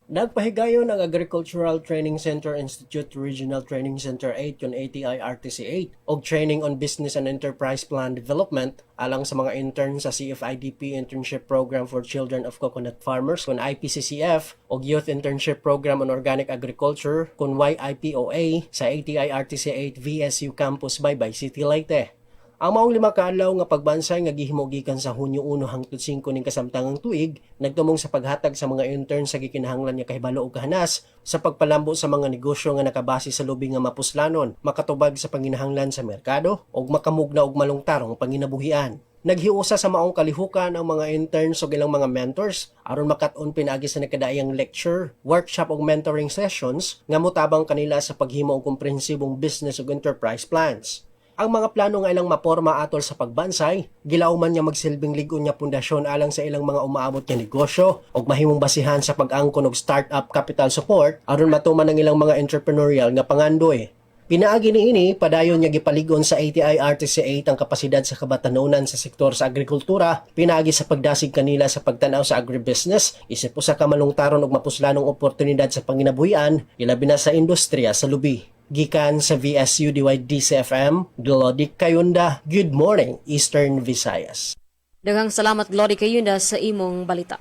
S10: Nagpahigayon ang Agricultural Training Center Institute Regional Training Center 8 yung ATI RTC 8 og Training on Business and Enterprise Plan Development alang sa mga intern sa CFIDP Internship Program for Children of Coconut Farmers kun IPCCF og Youth Internship Program on Organic Agriculture kun YIPOA sa ATI RTC 8 VSU Campus Baybay City, Leyte. Ang maong 5 ka adlaw nga pagbansay nga gihimogikan sa Hunyo 1 hangtod 5 ning kasamtangang tuig nagtumong sa paghatag sa mga intern sa gikinahanglan nga kahibalo ug kahanas sa pagpalambo sa mga negosyo nga nakabase sa lubing nga mapuslanon, makatubag sa panginahanglan sa merkado ug makamugna og malungtarong panginabuhian. Naghiusa sa maong kalihukan ang mga interns ug ilang mga mentors aron makat-on pinaagi sa nakadaayang lecture, workshop ug mentoring sessions nga motabang kanila sa paghimo og komprehensibong business ug enterprise plans. Ang mga plano nga ilang maporma atol sa pagbansay, gilauman niya magsilbing ligon niya pundasyon alang sa ilang mga umaabot nga negosyo ug mahimong basihan sa pag-angkon og startup capital support aron matuman ang ilang mga entrepreneurial nga pangandoy. Pinaagi niini padayon niya gipaligon sa ATI RTC 8 ang kapasidad sa kabatanunan sa sektor sa agrikultura, pinaagi sa pagdasig kanila sa pagtanaw sa agribusiness, isip usa ka malungtaron ug mapuslanong oportunidad sa panginabuhian, ilabi na sa industriya sa lubi. Gikan sa VSU DCFM, Glody Kayunda, Good Morning, Eastern Visayas.
S6: Daghang salamat Glory Kayunda sa imong balita.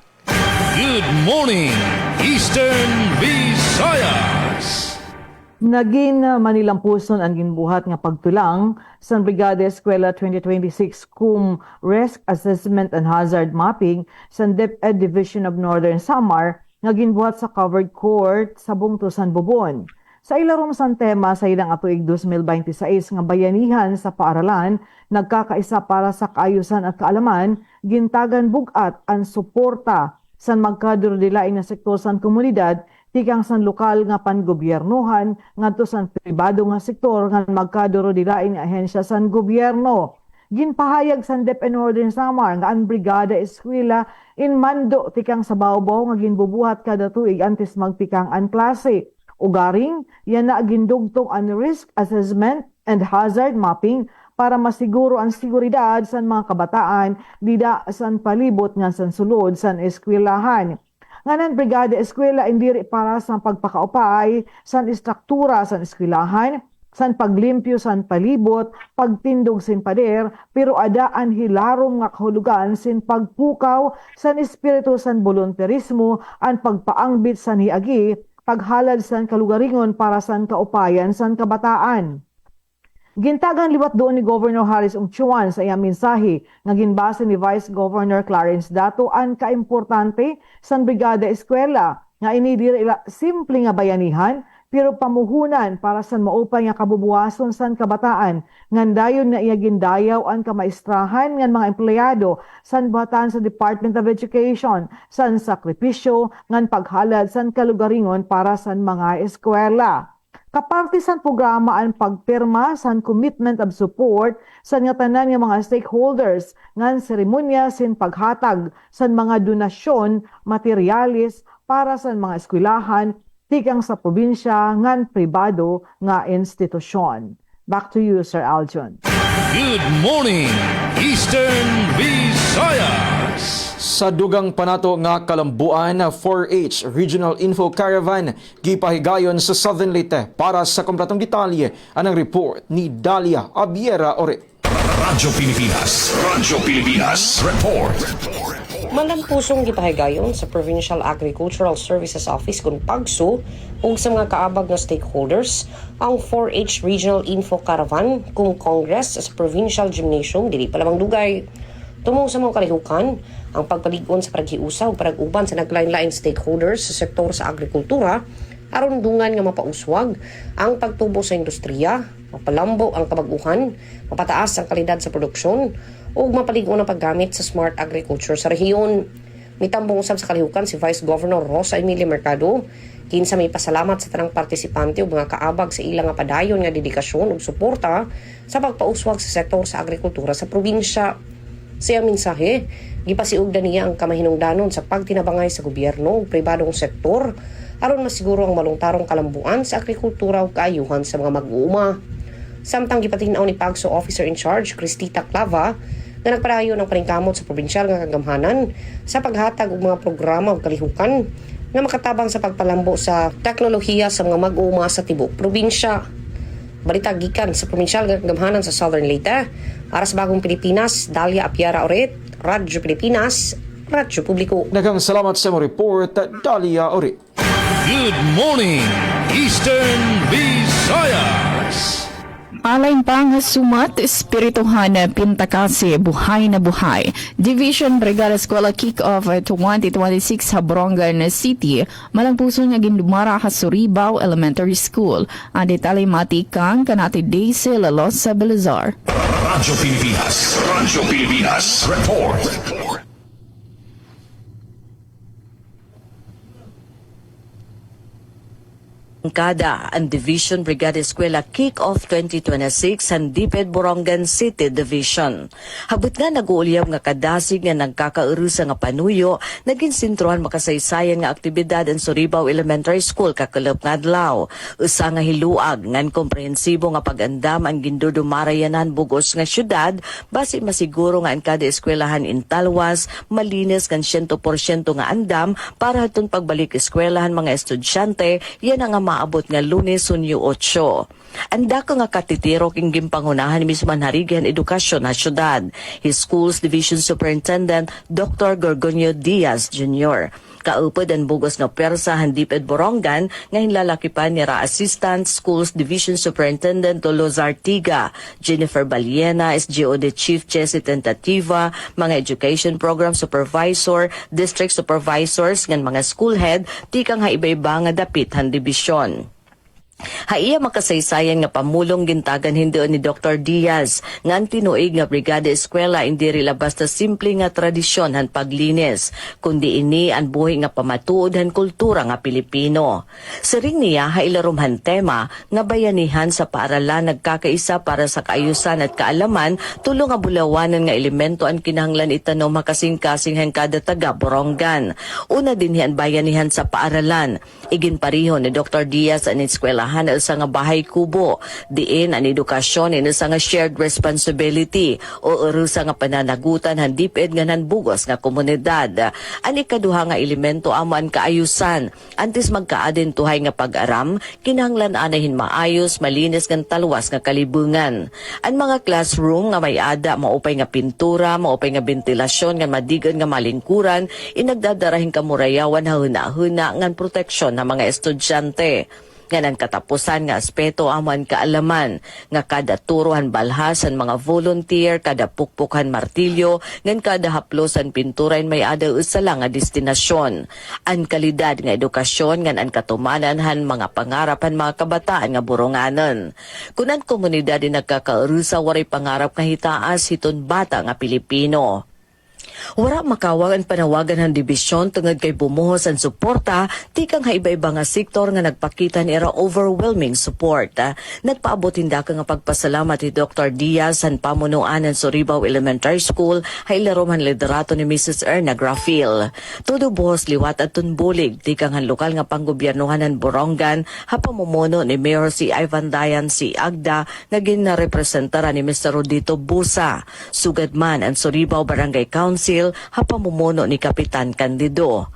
S2: Good morning, Eastern Visayas.
S7: Naging manilampuson ang ginbuhat nga pagtulang sa Brigada Eskwela 2026 kum Risk Assessment and Hazard Mapping sa DepEd Division of Northern Samar nga ginbuhat sa covered court sa Bungtusan, Bubon. Sa ilarom sang tema sa ilang atuig 2026 nga bayanihan sa paaralan, nagkakaisa para sa kaayusan at kaalaman, gintagan bugat ang suporta sa magkadurdilain nga sektor sa komunidad, tikang san lokal nga panggobyernohan, ngadto san pribado nga sektor nga magkadurdilain nga ahensya sa gobyerno. Ginpahayag sa DepEd Northern Samar nga ang Brigada Eskwela in mando tikang sa bawbaw nga ginbubuhat kada tuig antes magtikang ang klase. Ugaring, yan na gindugtong ang risk assessment and hazard mapping para masiguro ang seguridad sa mga kabataan dida san palibot nga san sulod san eskwelahan. Nganan Brigada Eskwela indiri para sa pagpakaupay san istruktura san eskwelahan, san paglimpyo san palibot, pagtindog sin pader, pero adaan hilarom nga kahulugan sin pagpukaw san espiritu san volunteerismo, ang pagpaangbit san hiagi, paghalad san kalugaringon para san kaupayan san kabataan. Gintagan liwat doon ni Governor Harris Ungchuan sa iyang mensahe nga ginbase ni Vice Governor Clarence Dato ang kaimportante san Brigada Eskwela nga ini dili simple nga bayanihan pero pamuhunan para san maupay nga kabubuhason san kabataan ngandayon nga iya gindayaw ang kamaistrahan ngan mga empleyado san buhatan sa Department of Education san sakripisyo ngan paghalad san kalugaringon para san mga eskwela. Kaparte san programa ang pagpirma san commitment of support sa nga tanan nga mga stakeholders ngan seremonya sin paghatag san mga donasyon materialis para sa mga eskwelahan tikang sa probinsya ngan pribado nga institusyon. Back to you, Sir Aljon.
S2: Good morning, Eastern Visayas.
S1: Sa dugang panato nga kalambuan, 4H Regional Info Caravan gipahigayon sa Southern Leyte. Para sa kompletong detalye, anang report ni Dalia Abiera Ore.
S9: Radyo Pilipinas Report.
S11: Mandampusong gipahigayon sa Provincial Agricultural Services Office kung PAGSO ug sa mga kaabag na stakeholders ang 4H Regional Info Caravan kung Congress sa Provincial Gymnasium dili pa lamang dugay. Tumong sa mga kalihukan ang pagpaligon sa paghiusa ug parag-uban sa naglain-lain stakeholders sa sektor sa agrikultura aron dungan nga mapauswag ang pagtubo sa industriya, mapalambo ang kabag-uhan, mapataas ang kalidad sa produksyon ug mapaligon ang paggamit sa smart agriculture sa rehiyon. Mitambong usab sa kalihukan si Vice Governor Rosa Emilia Mercado kinsa may pasalamat sa tanang partisipante ug mga kaabag sa ilang nga padayon nga dedikasyon ug suporta sa pagpauswag sa sektor sa agrikultura sa probinsya. Sa iyang mensahe, gipasiugdan niya ang kamahinungdanon sa pagtinabangay sa gobyerno ug pribadong sektor aron masiguro ang malungtarong kalambuan sa agrikultura ug kaayuhan sa mga mag-uuma. Samtang gipatinaw ni PAGSO Officer in Charge Cristita Clava na nagpadayon ng paningkamot sa probinsyal nga kagamhanan sa paghatag og mga programa ug kalihukan nga makatabang sa pagpalambo sa teknolohiya sa mga mag-uuma sa tibok probinsya. Balita gikan sa probinsyal nga kagamhanan sa Southern Leyte. Para sa Bagong Pilipinas, Dalia Apiara Oret, Radyo Pilipinas, Radyo Publiko.
S1: Daghang salamat sa mo report, Dalia Ore.
S2: Good morning, Eastern Visayas.
S4: Alain pa nga sumat, espirituhan na pintakasi, buhay na buhay. Division Brigada Eskwela Kick-Off 2026 sa Borongan City, malang puso nga gindumara sa Suribao Elementary School. Ang detalye matikang kanati Daisy Lalosa Belazar.
S9: Radyo Pilipinas. Report.
S8: Kada ang Division Brigada Eskwela Kick-Off 2026 sa Diped Borongan City Division. Habot nga nag-uulyab nga kadasig nga nagkakaurusa nga panuyo, naging sintrohan makasaysayan nga aktibidad ang Suribao Elementary School kakulop nga adlaw. Usa nga hiluag ngan komprehensibo nga pag-andam ang gindudumarayanan bugos nga syudad, basi masiguro nga ang kada eskwelahan intalwas, malinis kan 100% nga andam para hatun pagbalik eskwelahan mga estudyante, yan ang maabot nga Lunes, Hunyo 8. Anda ka nga katitiro king gimpangunahan ni Ms. Manharigan Edukasyon na syudad. His Schools Division Superintendent Dr. Gorgonio Diaz Jr. Kaupod ang bugos nga persa handiped Borongan nga hinlalakipan ni Assistant Schools Division Superintendent Tolos Artiga, Jennifer Baliena, SGOD Chief Jesse Tentativa, mga Education Program Supervisor, District Supervisors, ngan mga school head, tikang iba-iba nga dapit han dibisyon. Haiya makasaysayan nga pamulong gintagan hindi ni Dr. Diaz nga ang tinuig nga Brigada Eskwela hindi rila basta simple nga tradisyon han paglinis, kundi ini ang buhay nga pamatuod han kultura nga Pilipino. Siring niya hailarumhan tema nga bayanihan sa paaralan nagkakaisa para sa kaayusan at kaalaman tulong nga bulawanan nga elemento ang kinahanglan itanaw makasing-kasing han kada taga Borongan. Una din yan bayanihan sa paaralan. Igin pariho ni Dr. Diaz ang eskwela sa nga bahay kubo, diin ang edukasyon sa nga shared responsibility o urusa nga pananagutan handipid nga nanbugos nga komunidad. Ang ikaduha nga elemento amo ang kaayusan, antes magkaadin tuhay nga pag-aram, kinahanglan anahin maayos, malinis nga talwas nga kalibungan. Ang mga classroom nga may ada, maupay nga pintura, maupay nga ventilasyon, nga madigan nga malingkuran, inagdadarahin kamurayawan hahuna-huna ngan proteksyon ng mga estudyante. Nga ng katapusan nga aspeto aman kaalaman nga kada turuhan balhasan mga volunteer, kada pukpukan martilyo, ngan kada haplosan pinturan may ada usa lang nga destinasyon. Ang kalidad nga edukasyon ngan ang katumanan han mga pangarapan mga kabataan nga Boronganon. Kun ang komunidad din nagkakaurusa waray pangarap nga hitaas hiton bata nga Pilipino. Wara makawag ang panawagan ng dibisyon tungod kay bumuhos ang suporta, tikang iba-iba nga sektor nga nagpakita ni era overwhelming support. Nagpaabot hinda ka nga pagpasalamat ni Dr. Diaz ang pamunuan ng Suribao Elementary School hailaroman liderato ni Mrs. Erna Grafil. Todo buhos liwat at tunbulig, tikang ang lokal nga panggobyernuhan ng Borongan, hapamumuno ni Mayor si Ivan Dayan si Agda nga ginarepresentara ni Mr. Rodito Busa. Sugad man ang Suribao Barangay Council hapamumuno ni Kapitan Candido.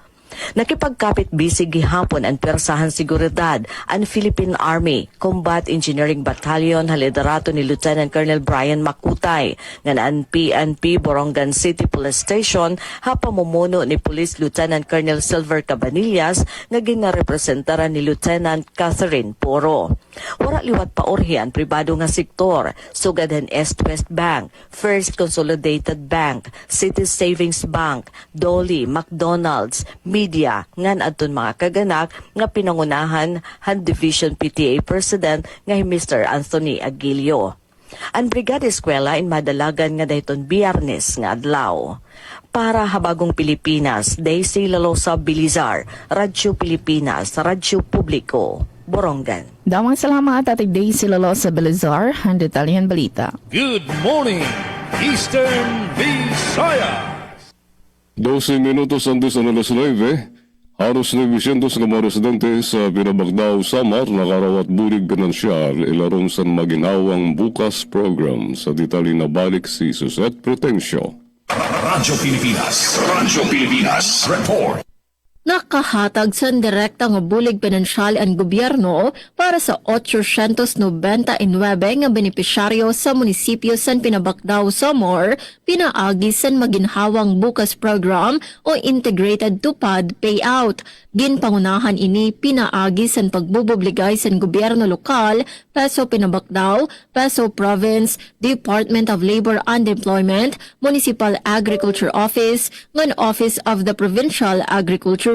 S8: Nakipagkapit bisig gihapon ang persahan seguridad ang Philippine Army Combat Engineering Battalion haliderato ni Lieutenant Colonel Brian Makutay nga ang PNP Borongan City Police Station hapamumuno ni Police Lieutenant Colonel Silver Cabanillas nga ginarepresentara ni Lieutenant Catherine Poro. Wara liwat paorhi ang pribado nga sektor, sugad ang East-West Bank, First Consolidated Bank, City Savings Bank, Dolly, McDonald's, media ngan adton mga kaganak nga pinangunahan han Division PTA President nga Mr. Anthony Aguilio. Ang Brigada Eskwela in madalagan nga dayton Biyernes nga adlaw. Para Habagong Pilipinas, Daisy Lalosa Belazar, Radyo Pilipinas, Radyo Publiko, Borongan.
S4: Damang salamat at Daisy Lalosa Belazar, ang detalyan balita.
S2: Good morning, Eastern Visayas.
S5: 12 minutos antes na alas 9, haros 900 nga mga residente sa Binabagdao, Samar, nakarawat bulig pinansyal ilarong sa maginawang bukas program sa detalye na balik si Suzette Pretencio.
S9: Radyo Pilipinas. Report.
S3: Nakahatag sa direkta nga bulig pinansyal ang gobyerno para sa 899 nga benepisyaryo sa munisipyo san Pinabakdaw Samar, pinaagi san maginhawang bukas program o Integrated Tupad Payout. Ginpangunahan ini pinaagi san pagbububligay san gobyerno lokal, Peso Pinabakdaw, Peso Province, Department of Labor and Employment, Municipal Agriculture Office, ngan Office of the Provincial Agriculturist.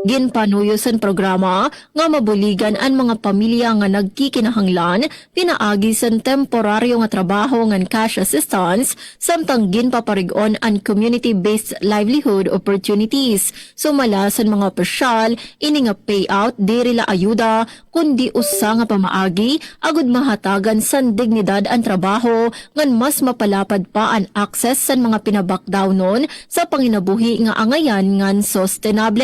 S3: Ginpanuyo san programa nga mabuligan ang mga pamilya nga nagkikinahanglan, pinaagi san temporaryo nga trabaho ngan cash assistance, samtang ginpaparigon ang community-based livelihood opportunities. Sumala san mga opisyal, ini nga payout diri la ayuda kundi usa nga pamaagi agud mahatagan san dignidad ang trabaho ngan mas mapalapad pa ang access san mga pinabakdawnon sa panginabuhi nga angayan ngan sustainable.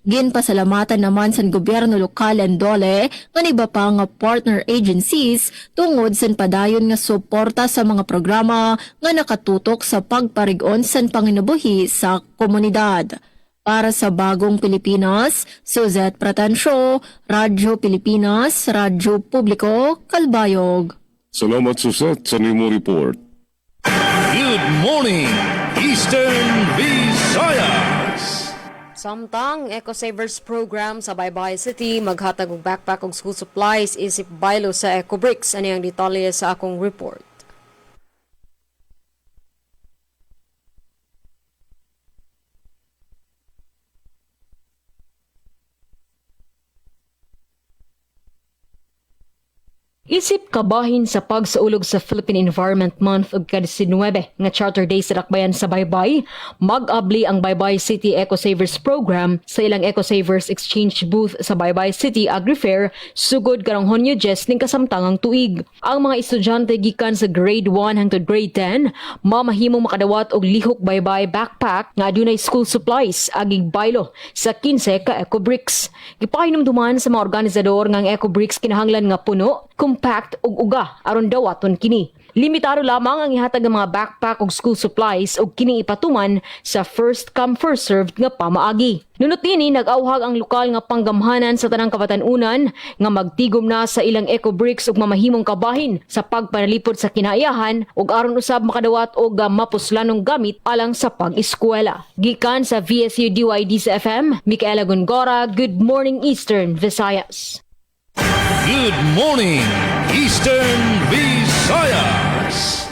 S3: Ginpasalamatan naman sa gobyerno lokal and dole ngan iba pa nga partner agencies tungod sa padayon nga suporta sa mga programa nga nakatutok sa pagparigon sa panginabuhi sa komunidad. Para sa Bagong Pilipinas, Suzette Pratencio, Radyo Pilipinas, Radyo Publiko, Kalbayog.
S5: Salamat Suset sa nimo report.
S2: Good morning, Eastern Visayas.
S6: Samtang Eco-Savers Program sa Baybay City maghatag og backpack ug school supplies isip baylo sa EcoBricks. Ani ang detalye sa akong report.
S12: Isip kabahin sa pagsaulog sa Philippine Environment Month ug kada-19 nga Charter Day sa Dakbayan sa Baybay, mag-abli ang Baybay City Eco-Savers Program sa ilang Eco-Savers Exchange Booth sa Baybay City Agri-Fair sugod karong Hunyo 10 ning kasamtangang tuig. Ang mga estudyante gikan sa Grade 1 hangtod Grade 10 mamahimong makadawat og lihok baybay backpack nga adunay school supplies agig baylo sa 15 ka EcoBricks. Gipahinumduman sa mga organisador nga ang EcoBricks kinahanglan nga puno, compact ug uga aron dawaton kini. Limitado lamang ang ihatag ng mga backpack ug school supplies ug kini ipatuman sa first come first served nga pamaagi. Nunot nini nag-awhag ang lokal nga panggamhanan sa tanang kabatanunan nga magtigom na sa ilang EcoBricks ug mamahimong kabahin sa pagpanalipod sa kinaiyahan ug aron usab makadawat og mapuslanong gamit alang sa pag-eskwela. Gikan sa VSU DYD sa FM, Micaela Gongora, Good Morning Eastern Visayas.
S2: Good morning, Eastern Visayas.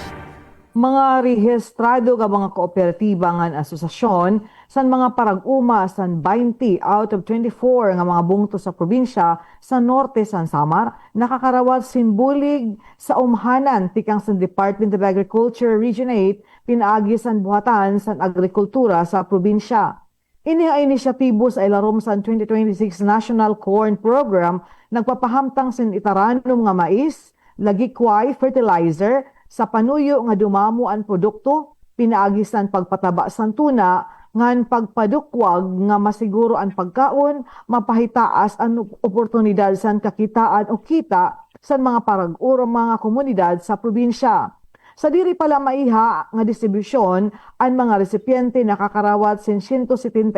S7: Mga rehistrado nga mga kooperatiba nga asosasyon san mga parag-uma san 20 out of 24 nga mga bungto sa probinsya sa norte san Samar nakakarawat simbulig sa umhanan tikang sa Department of Agriculture Region 8 pinaagi san buhatan san agrikultura sa probinsya. Ini ang inisyatibo sa ilarom sa 2026 National Corn Program nagpapahamtang sin itaranom nga mais, lagikway, fertilizer, sa panuyo nga dumamo ang produkto, pinaagi san pagpataba san tuna, ngan pagpadukwag nga masiguro ang pagkaon, mapahitaas ang oportunidad san kakitaan o kita san mga parag-uro mga komunidad sa probinsya. Sa diri pala maiha nga distribusyon, ang mga resipyente nakakarawat sin 175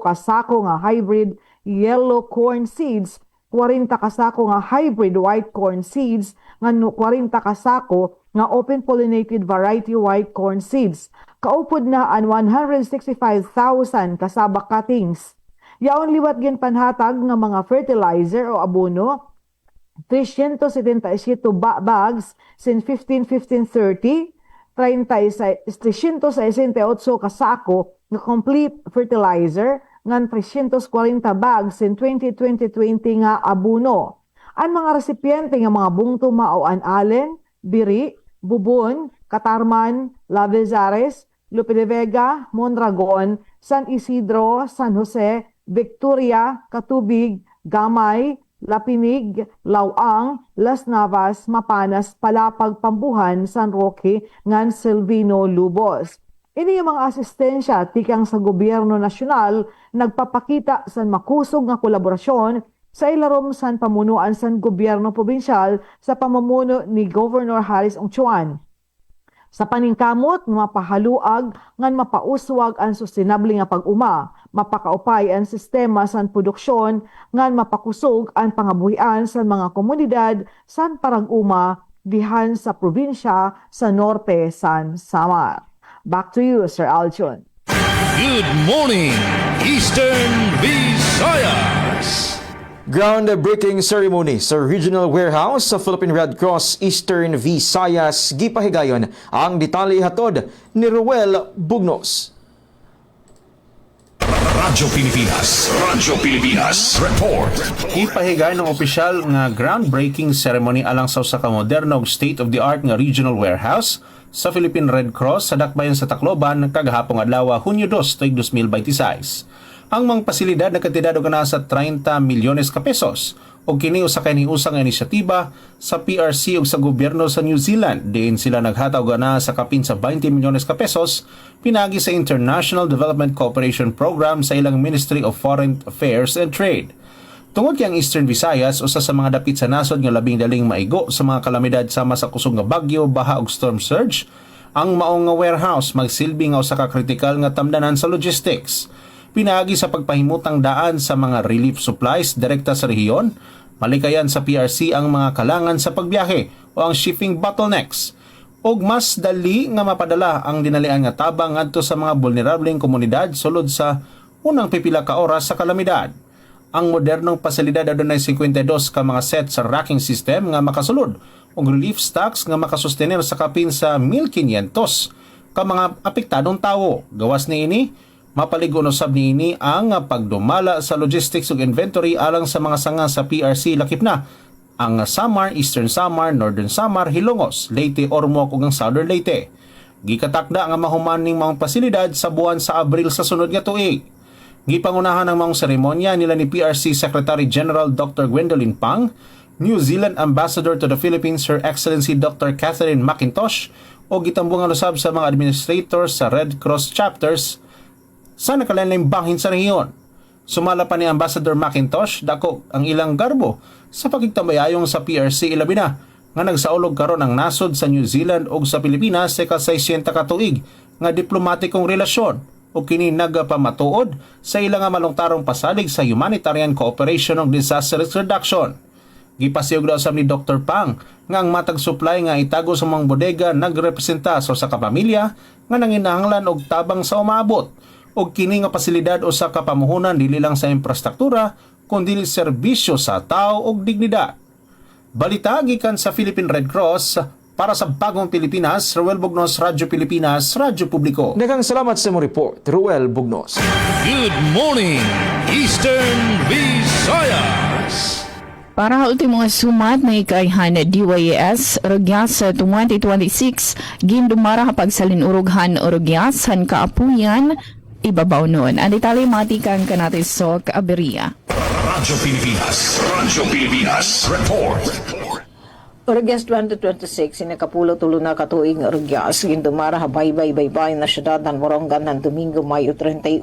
S7: kasako nga hybrid yellow corn seeds, 40 kasako nga hybrid white corn seeds, nga 40 kasako nga open pollinated variety white corn seeds. Kaupod na ang 165,000 kasaba cuttings. Yaon liwat gin panhatag nga mga fertilizer o abono, 377 bags sin 15-15-30, 368 kasako nga complete fertilizer, ngan 340 bags sin 20-20-20 nga abono. Ang mga resipyente nga mga bungto mao an Allen, Biri, Bubon, Katarman, Lavezares, Lope de Vega, Mondragon, San Isidro, San Jose, Victoria, Katubig, Gamay, Lapinig, Lawang, Las Navas, Mapanas, Palapag, Pambuhan, San Roque, ngan Silvino, Lubos. Ini yung mga asistensya tikang sa gobyerno nasyonal nagpapakita sa makusog nga kolaborasyon sa ilarom san pamunuan san gobyerno probinsyal sa pamumuno ni Governor Harris Ongchuan. Sa paningkamot, mapahaluag ngan mapauswag ang sustainable nga pag-uma, mapakaupay ang sistema san produksyon ngan mapakusog ang pangabuhian sa mga komunidad san parag-uma dihan sa probinsya sa norte san Samar. Back to you, Sir Aljon.
S2: Good morning, Eastern Visayas.
S1: Groundbreaking ceremony sa Regional Warehouse sa Philippine Red Cross Eastern Visayas gipahigayon ang detalye hatod ni Ruel Bugnos.
S9: Radyo Pilipinas Report.
S13: Ipahigay ng opisyal nga groundbreaking ceremony alang sa usa ka moderno ug state-of-the-art nga regional warehouse sa Philippine Red Cross sa Dakbayan sa Tacloban kagahapon adlaw Hunyo 2, 2026. Ang mga pasilidad nakatidad og sa 30 milyones ka pesos o kini usa ka niusang inisyatiba sa PRC ug sa gobyerno sa New Zealand diin sila naghatag og sa kapin sa 20 milyones ka pesos pinagi sa International Development Cooperation Program sa ilang Ministry of Foreign Affairs and Trade. Tungod kay ang Eastern Visayas usa sa mga dapit sa nasod nga labing daling maigo sa mga kalamidad sama sa kusog nga bagyo, baha ug storm surge, ang maong nga warehouse magsilbi nga usa ka kritikal nga tamdanan sa logistics. Pinagi sa pagpahimutang daan sa mga relief supplies direkta sa rehiyon, malikayan sa PRC ang mga kalangan sa pagbiyahe o ang shipping bottlenecks. Og mas dali nga mapadala ang dinalian nga tabang ngadto sa mga vulnerableng komunidad sulod sa unang pipila ka oras sa kalamidad. Ang modernong pasilidad adunay 52 ka mga set sa racking system nga makasulod og relief stocks nga makasustener sa kapin sa 1,500 ka mga apektadong tawo. Gawas niini mapaligon usab niini ang pagdumala sa logistics ug inventory alang sa mga sanga sa PRC lakip na ang Samar, Eastern Samar, Northern Samar, Hilongos, Leyte, Ormoc ug ang Southern Leyte. Gikatakda nga mahuman ning mga pasilidad sa buwan sa Abril sa sunod nga tuig. Gipangunahan ang mga seremonya nila ni PRC Secretary General Dr. Gwendolyn Pang, New Zealand Ambassador to the Philippines Her Excellency Dr. Catherine McIntosh o gitambungan usab sa mga administrators sa Red Cross chapters sa nakalainlaing banghin sa rehiyon. Sumala pa ni Ambassador McIntosh dako ang ilang garbo sa pagigtambayayong sa PRC ilabi na nga nagsaulog karon ang nasod sa New Zealand ug sa Pilipinas sa ka-600 ka tuig nga diplomatikong relasyon o kini nagapamatuod sa ilang malungtarong pasalig sa humanitarian cooperation ug disaster risk reduction. Gipasiyog daw sa ni Dr. Pang nga ang matag supply nga itago sa mga bodega nagrepresenta sa usa ka pamilya nga nanginahanglan og tabang sa umaabot og kini nga pasilidad usa ka pamuhunan dili lang sa infrastruktura kundi serbisyo sa tao ug dignidad. Balita gikan sa Philippine Red Cross para sa Bagong Pilipinas, Ruel Bugnos, Radyo Pilipinas, Radyo Publiko.
S1: Daghang salamat sa imong report, Ruel Bugnos.
S2: Good morning, Eastern Visayas.
S4: Para ultimo nga sumat na ikaihan DYS, Rugyas 2026, gindumara kapag salinurughan o Rugyas, han kaapuyan, ibabaw nun. Ang detalye matikan ka natin sa Kaberia.
S9: Radyo Pilipinas Report.
S14: Rugyas 2026, sinakapulo-tulo na katuig nga Rugyas, gindumara habay-bay-bay-bay na syudad ng Morongan ng Domingo, Mayo 31.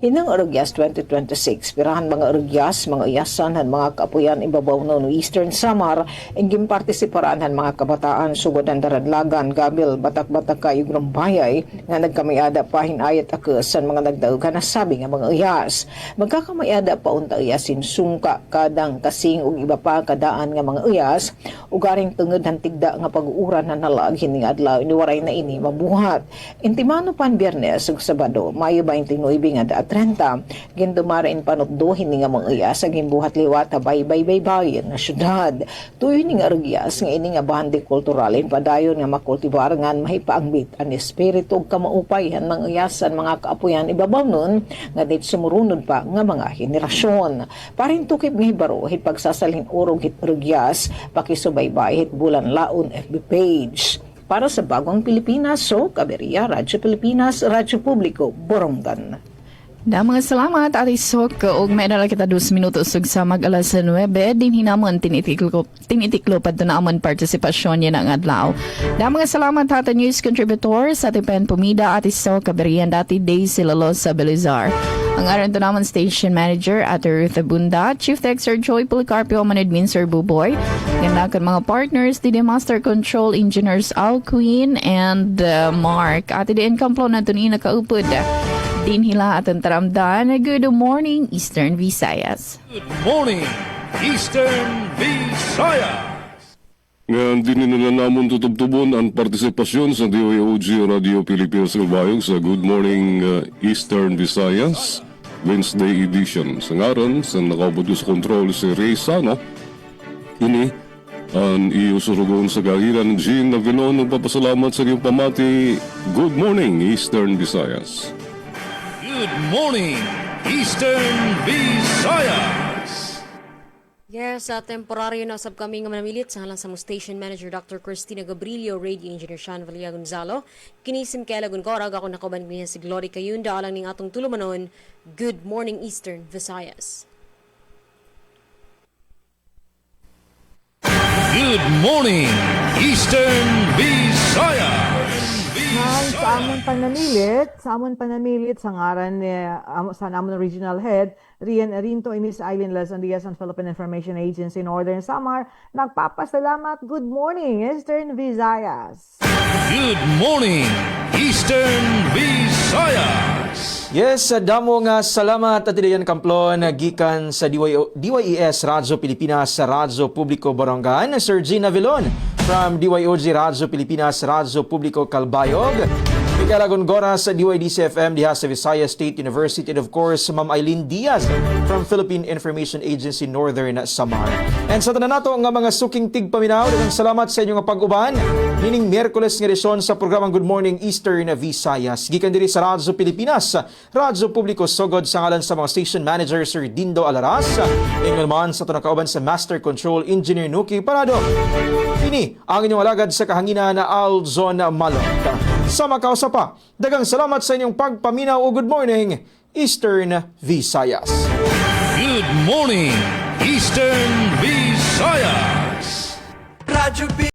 S14: Hinang Rugyas 2026, pirahan mga Rugyas, mga iyasan, han mga kaapuyan ibabaw no Eastern Samar, ingim partisiparan han mga kabataan, sugod ang daradlagan, gabil, batak-batak kayog ng bayay, nga nagkamayada pa hinayat akasan mga nagdaugan na sabi nga mga iyas. Magkakamayada pa unta iyasin sungka, kadang, kasing, ug iba pa kadaan nga mga iyas, ugaring tungod ng tigda nga pag-uuran na nalag hining adlaw iniwaray na ini mabuhat. Intimano pan Biyernes ug Sabado, Mayo 29 nga 30, gindumarain panutdo hining nga mga iya sa gimbuhat liwat habay-bay-bay na syudad. Tuyo ni nga Rugyas nga ini nga bandi kulturalin padayon nga makultibar ngan mahipaangbit an espiritu ug kamaupay han mga iyasan mga kaapuyan ibabaw nun nga dit sumurunod pa nga mga henerasyon. Paring tukip nga hibaro hit pagsasalin urog hit Rugyas pakisubay hit bulan laon FB page. Para sa Bagong Pilipinas, so Kaberia, Radyo Pilipinas, Radyo Publiko, Borongan.
S4: Mga salamat at isok og may dala kita 2 minutos ug sa mag-alas 9 din hinamon tinitiklo pa na amon partisipasyon niya ng adlaw. Mga salamat hata news contributor sa Tipen Pumida at isok Kaberian dati Daisy Lalo sa Belizar. Ang aran to naman Station Manager Ate Ruth Abunda, Chief Tech Sir Joy Policarpio, Manadmin Sir Buboy, ganda kan mga partners, di Master Control Engineers Al Queen and Mark. Ate di Encamplo na tunin nakaupod. Din hila at ang taramdan. Good morning, Eastern Visayas.
S2: Good morning, Eastern Visayas.
S5: Ngayon din nila namon tutubtubon ang partisipasyon sa DOAOG Radio Pilipinas Kalbayog sa Good Morning Eastern Visayas Wednesday edition. Sa ngaran sa nakaupod sa kontrol si Ray Sano, ini ang iusurugon sa kahiran Jean Navilon ng papasalamat sa iyong pamati. Good morning Eastern Visayas.
S2: Good morning, Eastern Visayas.
S6: Yes, sa temporaryo na usab kami nga manamilit sa halang sa mo Station Manager Dr. Cristina Gabrilio, Radio Engineer Sean Valia Gonzalo. Kinisim kay Lagun Korag, ako nakaban niya si Glory Kayunda, alang ning atong tulumanon. Good morning, Eastern Visayas.
S2: Good morning, Eastern Visayas.
S7: Sa amon panamilit sa ngaran ni sa amon regional head Rian Arinto inis Island Luzon, Diaz and Philippine Information Agency Northern Samar, nagpapasalamat. Good morning Eastern Visayas.
S2: Good morning, Eastern Visayas.
S1: Yes, damo nga salamat at diyan kamplon gikan sa DYES Radyo Pilipinas sa Radyo Publiko Barangan, Sir Gina Vilon from DYOG Radyo Pilipinas Radyo Publiko Kalbayog. Ikalagon Gora sa DYDC-FM diha sa Visayas State University, and of course Ma'am Eileen Diaz from Philippine Information Agency Northern Samar. And sa tanan nato nga mga suking tigpaminaw, daghang salamat sa inyong pag-uban nining Miyerkules nga edisyon sa programang Good Morning Eastern Visayas. Gikan diri sa Radyo Pilipinas, Radyo Publiko Sogod, sa ngalan sa mga station manager Sir Dindo Alaras, ingon man sa tunang kauban sa Master Control Engineer Nuki Parado. Kini ang inyong alagad sa kahanginan na Alzon Malot. Sa makausa pa, daghang salamat sa inyong pagpaminaw o Good Morning Eastern Visayas.
S2: Good morning, Eastern Visayas.